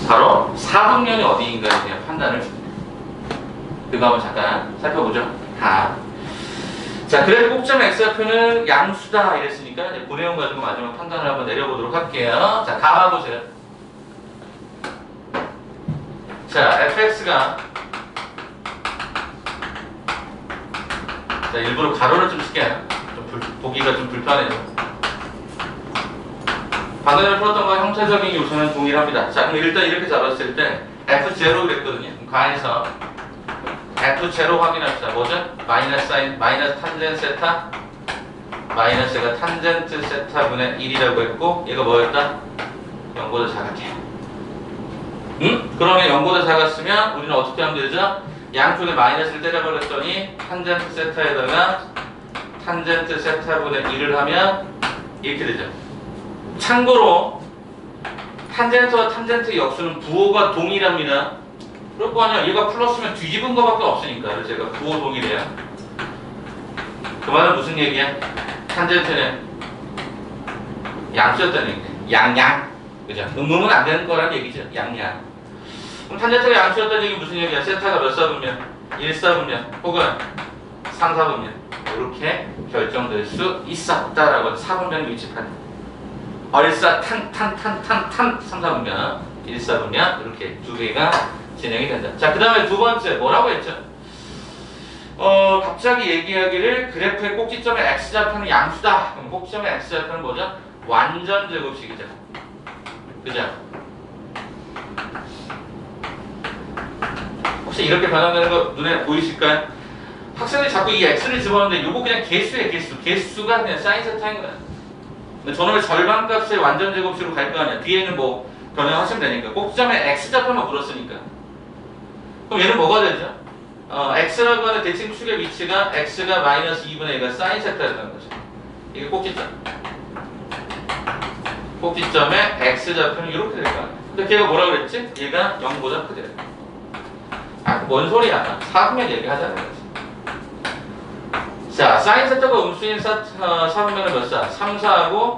바로 사분면이 어디인가에 대한 판단을 줍니다. 그거 한번 잠깐 살펴보죠. 가. 자, 그래서 꼭점 x좌표는 양수다 이랬으니까 이제 그 내용 가지고 마지막 판단을 한번 내려보도록 할게요. 자, 가봐보세요. 자, fx가 자, 일부러 가로를 좀 쓸게요. 보기가 좀 불편해요. 방금 전에 풀었던 거와 형태적인 요소는 동일합니다. 자, 그럼 일단 이렇게 잡았을 때 f0 그랬거든요. 그럼 가에서 f0 확인합시다. 뭐죠? 마이너스 사인, 마이너스 탄젠 세타 마이너스 얘가 탄젠트 세타분의 1이라고 했고 얘가 뭐였다? 0보다 작았게. 응? 그러면 0보다 작았으면 우리는 어떻게 하면 되죠? 양쪽에 마이너스를 때려버렸더니 탄젠트 세타에다가 탄젠트 세타분의 1을 하면 이렇게 되죠. 참고로 탄젠트와 탄젠트의 역수는 부호가 동일합니다. 그럴 거 아니야. 얘가 플러스면 뒤집은 거밖에 없으니까. 그래서 얘가 부호 동일해요. 그 말은 무슨 얘기야? 탄젠트는 양수였다는 얘기네. 양양. 그죠? 음음은 안 되는 거라는 얘기죠. 양양. 그럼 탄젠트가 양수였다는 얘기 무슨 얘기야? 세타가 몇 사분면? 1사분면 혹은 3사분면 이렇게 결정될 수 있었다라고 4분면 위치판 얼싸 탄 3사분면 1사분면 이렇게 두 개가 진행이 된다. 자, 그 다음에 두 번째 뭐라고 했죠? 갑자기 얘기하기를 그래프의 꼭지점의 x좌표는 양수다. 그럼 꼭지점의 x좌표는 뭐죠? 완전 제곱식이죠. 그죠? 혹시 이렇게 변화되는 거 눈에 보이실까요? 학생들이 자꾸 이 x를 집어넣는데 요거 그냥 개수예요. 개수가 그냥 사인 세타인 거야. 근데 저놈의 절반값의 완전 제곱식으로 갈 거 아니야. 뒤에는 뭐 변형하시면 되니까. 꼭지점의 x좌표만 물었으니까. 그럼 얘는 뭐가 되죠? x라고 하는 대칭축의 위치가 x가 마이너스 2분의 1가 사인 세타였다는 거죠. 이게 꼭지점. 꼭지점의 x좌표는 이렇게 될 거 아니야. 근데 걔가 뭐라고 그랬지? 얘가 0보다 크대. 뭔 소리야. 4분면 얘기하자는 거지. 자, 사인 세타가 음수인 4분면은 몇 사? 3, 4하고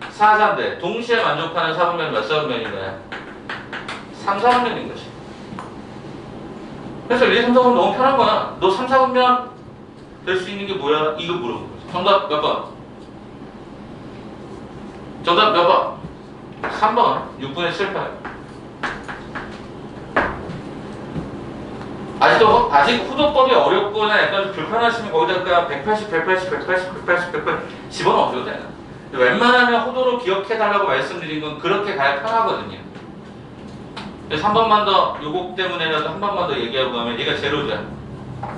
4, 4인데 동시에 만족하는 4분면은 몇 사분면인 거야? 3, 4분면인 거지. 그래서 1, 2, 3, 4분면 너무 편한 거야. 너 3, 4분면 될 수 있는 게 뭐야? 이거 물어보는 거지. 정답 몇 번? 정답 몇 번? 3번. 6분의 7, 8. 아직 후도법이 어렵거나 약간 좀 불편하시면 거기다가 180, 180 집어넣어도 돼요. 웬만하면 호도로 기억해달라고 말씀드린 건 그렇게 가야 편하거든요. 그래서 한 번만 더, 요거 때문에라도 한 번만 더 얘기하고 가면 얘가 제로죠.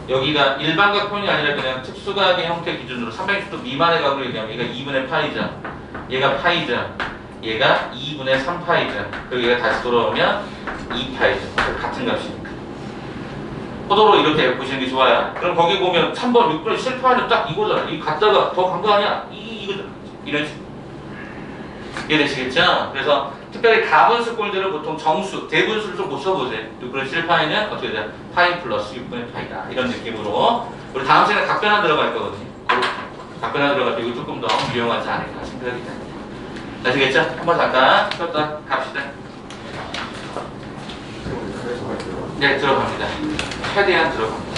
여기가 일반각편이 아니라 그냥 특수각의 형태 기준으로 360도 미만의 각으로 얘기하면 얘가 2분의 파이죠. 얘가 파이죠. 얘가 2분의 3파이죠. 그리고 얘가 다시 돌아오면 2파이죠. 같은 값이니까. 포도로 이렇게 보시는 게 좋아요. 그럼 거기 보면 3번 6분의 7파이는 딱 이거잖아. 이거 갖다가 더 간 거 아니야? 이거잖아. 이런 식으로. 이해되시겠죠? 그래서 특별히 가분수 꼴들은 보통 정수, 대분수를 좀 못 써보세요. 6분의 7파이는 어떻게 돼요? 파이 플러스 6분의 파이다. 이런 느낌으로. 우리 다음 시간에 각변화 들어갈 거거든요. 각변화 들어갈 때 이거 조금 더 유용하지 않을까 생각이 듭니다. 아시겠죠? 한번 잠깐 쉬었다 갑시다. 네, 들어갑니다. 최대한 들어갑니다.